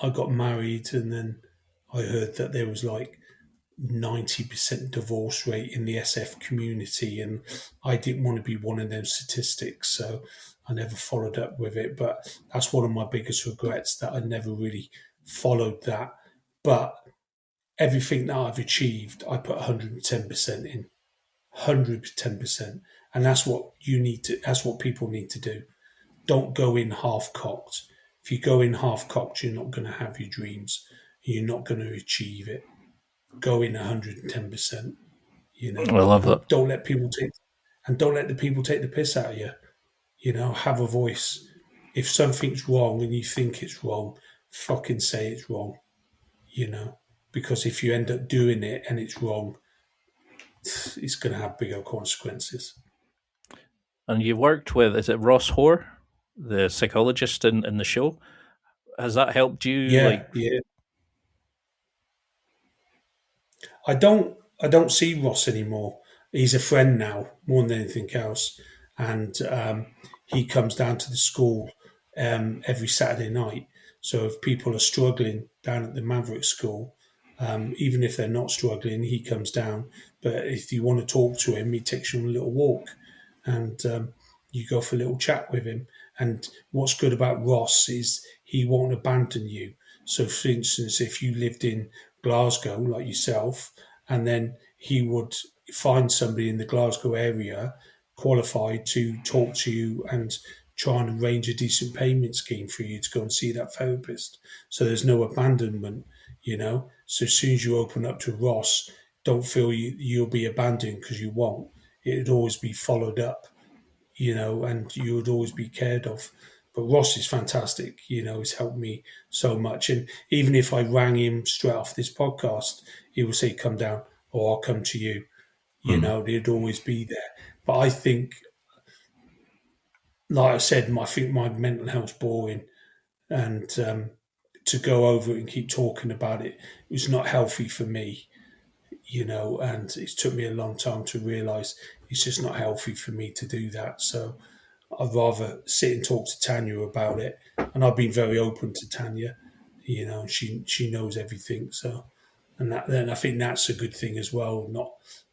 I got married, and then I heard that there was like 90% divorce rate in the SF community, and I didn't want to be one of those statistics, so I never followed up with it. But that's one of my biggest regrets, that I never really followed that. But everything that I've achieved, I put 110% in, 110%. And that's what people need to do. Don't go in half cocked. If you go in half cocked, you're not going to have your dreams. You're not going to achieve it. Go in 110%, I love that. and don't let the people take the piss out of you. Have a voice. If something's wrong and you think it's wrong, fucking say it's wrong. You know, because if you end up doing it and it's wrong, it's going to have bigger consequences. And you worked with, is it Ross Hoare, the psychologist in the show? Has that helped you? Yeah, yeah. I don't see Ross anymore. He's a friend now more than anything else, and he comes down to the school every Saturday night. So if people are struggling down at the Maverick School, even if they're not struggling, he comes down. But if you want to talk to him, he takes you on a little walk, and you go for a little chat with him. And what's good about Ross is he won't abandon you. So, for instance, if you lived in Glasgow, like yourself, and then he would find somebody in the Glasgow area qualified to talk to you and try and arrange a decent payment scheme for you to go and see that therapist. So there's no abandonment. So as soon as you open up to Ross, don't feel you'll be abandoned, because you won't. It'd always be followed up, and you would always be cared of. But Ross is fantastic. He's helped me so much. And even if I rang him straight off this podcast, he would say, "Come down," or "I'll come to you." They'd always be there. But I think, like I said, I think my mental health's boring, and to go over it and keep talking about it was not healthy for me. And it took me a long time to realise it's just not healthy for me to do that. So I'd rather sit and talk to Tanya about it. And I've been very open to Tanya. She knows everything. So, and then I think that's a good thing as well.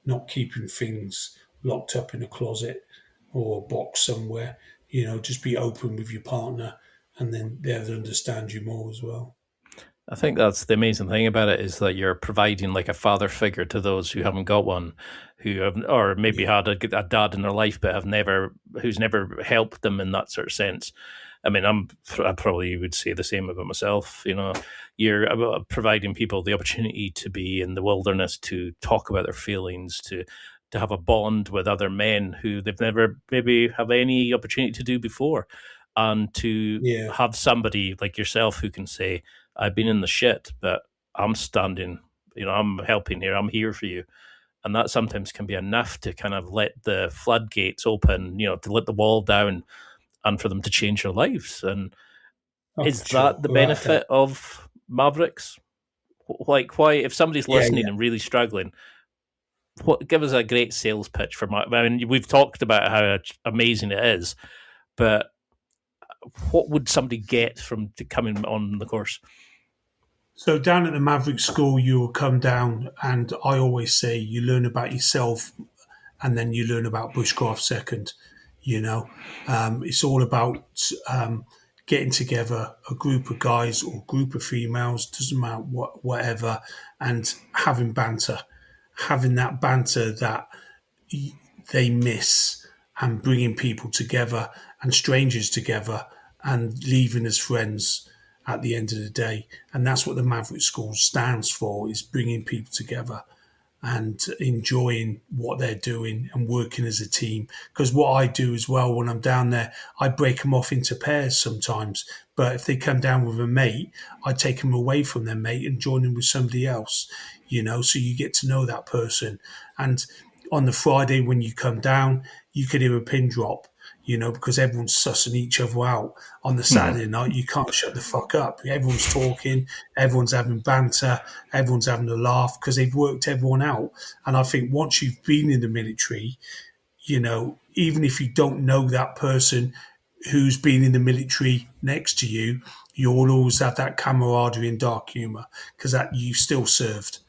Not keeping things locked up in a closet or a box somewhere. Just be open with your partner, and then they'll understand you more as well. I think that's the amazing thing about it, is that you're providing like a father figure to those who haven't got one, who have, or maybe Yeah, had a dad in their life but who's never helped them in that sort of sense. I mean, I probably would say the same about myself. You're about providing people the opportunity to be in the wilderness, to talk about their feelings, to have a bond with other men who they've never maybe have any opportunity to do before, and to yeah, have somebody like yourself who can say, I've been in the shit, but I'm standing, I'm helping here, I'm here for you. And that sometimes can be enough to kind of let the floodgates open, to let the wall down and for them to change their lives. And oh, is for that sure, the without a doubt. benefit of Mavericks? Like, why, if somebody's Yeah, listening yeah. and really struggling, give us a great sales pitch for I mean, we've talked about how amazing it is, but what would somebody get from coming on the course? So down at the Maverick School, you will come down, and I always say you learn about yourself, and then you learn about bushcraft second. It's all about getting together, a group of guys or group of females, doesn't matter whatever, and having that banter that they miss, and bringing people together and strangers together and leaving as friends at the end of the day. And that's what the Maverick School stands for, is bringing people together and enjoying what they're doing and working as a team. Because what I do as well when I'm down there, I break them off into pairs sometimes. But if they come down with a mate, I take them away from their mate and join them with somebody else, so you get to know that person. And on the Friday when you come down, you could hear a pin drop, because everyone's sussing each other out. On the Hmm. Saturday night, you can't shut the fuck up. Everyone's talking, everyone's having banter, everyone's having a laugh because they've worked everyone out. And I think once you've been in the military, even if you don't know that person who's been in the military next to you, you'll always have that camaraderie and dark humour because that you still served,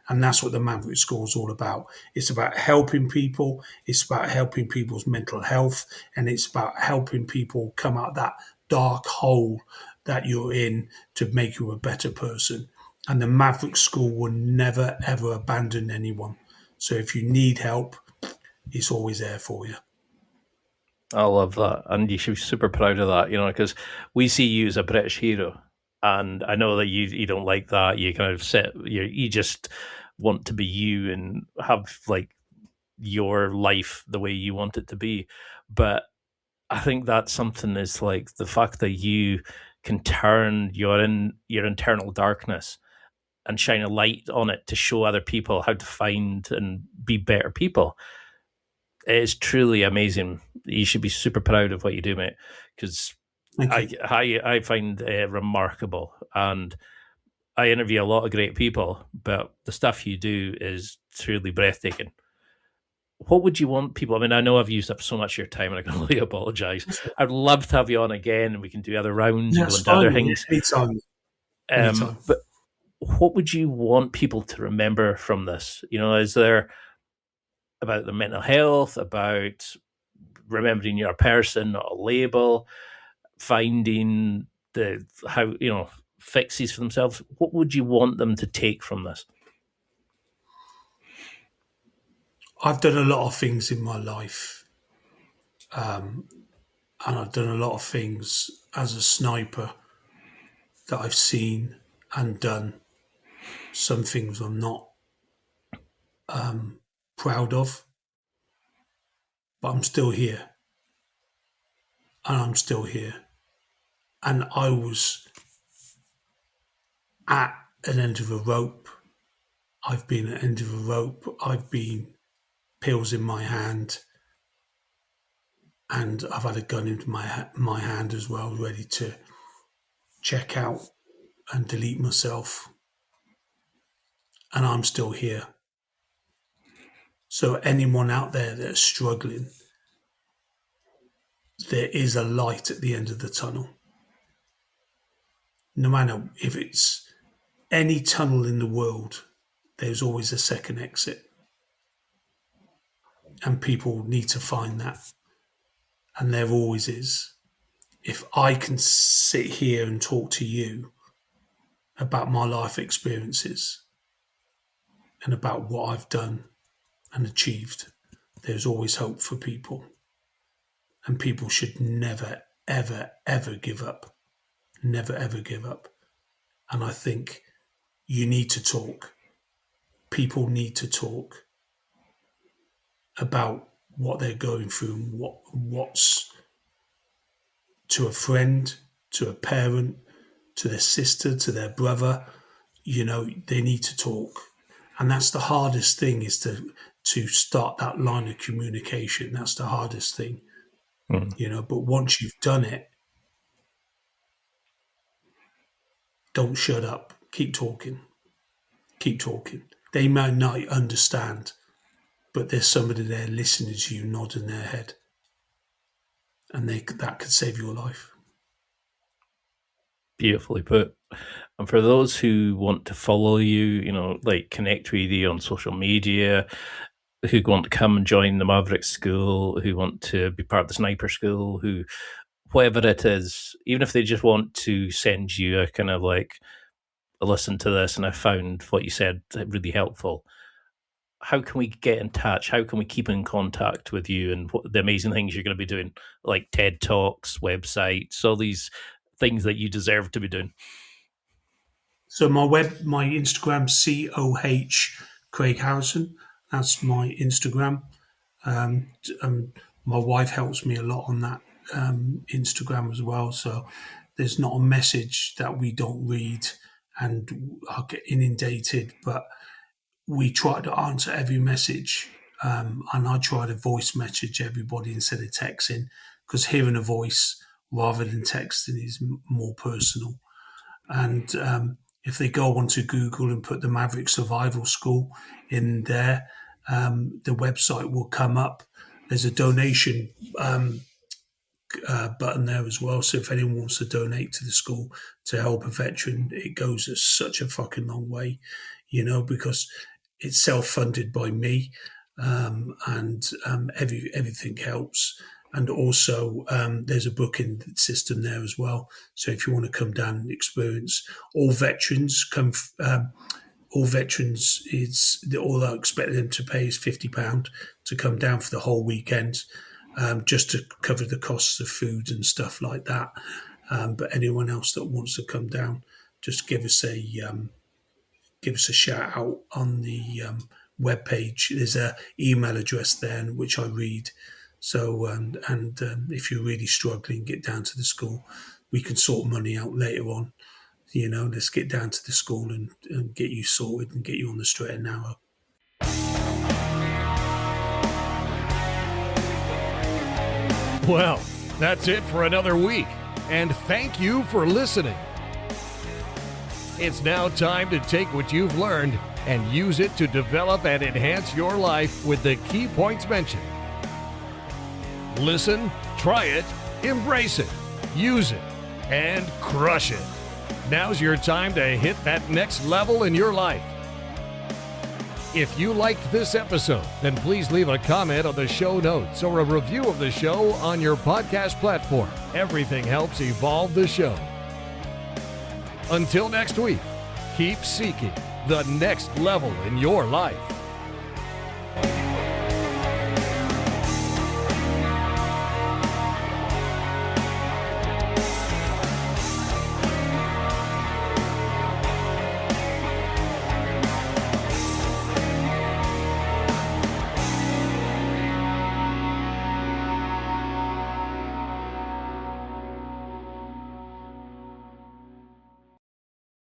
and that's what the Maverick School is all about. It's about helping people. It's about helping people's mental health, and it's about helping people come out that dark hole that you're in to make you a better person. And the Maverick School will never ever abandon anyone. So if you need help, it's always there for you. I love that, and you should be super proud of that. Because we see you as a British hero, and I know that you don't like that. You kind of you just want to be you and have like your life the way you want it to be. But I think that's something is like the fact that you can turn your internal darkness and shine a light on it to show other people how to find and be better people. It is truly amazing. You should be super proud of what you do, mate, because I find it remarkable, and I interview a lot of great people, but the stuff you do is truly breathtaking. What would you want people? I mean, I know I've used up so much of your time, and I can only apologise. I'd love to have you on again, and we can do other rounds and go into other things. Anytime. Anytime. But what would you want people to remember from this? Is there about the mental health, about remembering you're a person, not a label, finding fixes for themselves? What would you want them to take from this? I've done a lot of things in my life, and I've done a lot of things as a sniper that I've seen and done. Some things I'm not proud of, but I'm still here, and I'm still here. And I was at an end of a rope. I've been at the end of a rope. I've been pills in my hand, and I've had a gun in my hand as well, ready to check out and delete myself. And I'm still here. So anyone out there that's struggling, there is a light at the end of the tunnel. No matter if it's any tunnel in the world, there's always a second exit. And people need to find that. And there always is. If I can sit here and talk to you about my life experiences and about what I've done and achieved, there's always hope for people. And people should never, ever, ever give up. Never, ever give up. And I think you need to talk. People need to talk about what they're going through and what's to a friend, to a parent, to their sister, to their brother. They need to talk. And that's the hardest thing, is to start that line of communication. That's the hardest thing. But once you've done it, don't shut up. Keep talking. Keep talking. They might not understand, but there's somebody there listening to you, nodding their head. And that could save your life. Beautifully put. And for those who want to follow you, like connect with you on social media, who want to come and join the Maverick School, who want to be part of the Sniper School, who, whatever it is, even if they just want to send you a kind of like, listen to this and I found what you said really helpful, how can we get in touch? How can we keep in contact with you and what the amazing things you're going to be doing, like TED Talks, websites, all these things that you deserve to be doing? So my Instagram, COH Craig Harrison. That's my Instagram. My wife helps me a lot on that Instagram as well. So there's not a message that we don't read, and I'll get inundated. But we try to answer every message, and I try to voice message everybody instead of texting, because hearing a voice rather than texting is more personal. And if they go onto Google and put the Maverick Survival School in there, the website will come up. There's a donation button there as well. So if anyone wants to donate to the school to help a veteran, it goes such a fucking long way, because it's self-funded by me, and everything helps. And also, there's a booking system there as well. So if you want to come down and experience, all veterans all I expect them to pay is £50 to come down for the whole weekend, just to cover the costs of food and stuff like that. But anyone else that wants to come down, just give us a shout out on the webpage. There's a email address there which I read. So if you're really struggling, get down to the school. We can sort money out later on. Let's get down to the school and get you sorted and get you on the straight and narrow. Well, that's it for another week, and thank you for listening. It's now time to take what you've learned and use it to develop and enhance your life with the key points mentioned. Listen, try it, embrace it, use it, and crush it. Now's your time to hit that next level in your life. If you liked this episode, then please leave a comment on the show notes or a review of the show on your podcast platform. Everything helps evolve the show. Until next week, keep seeking the next level in your life.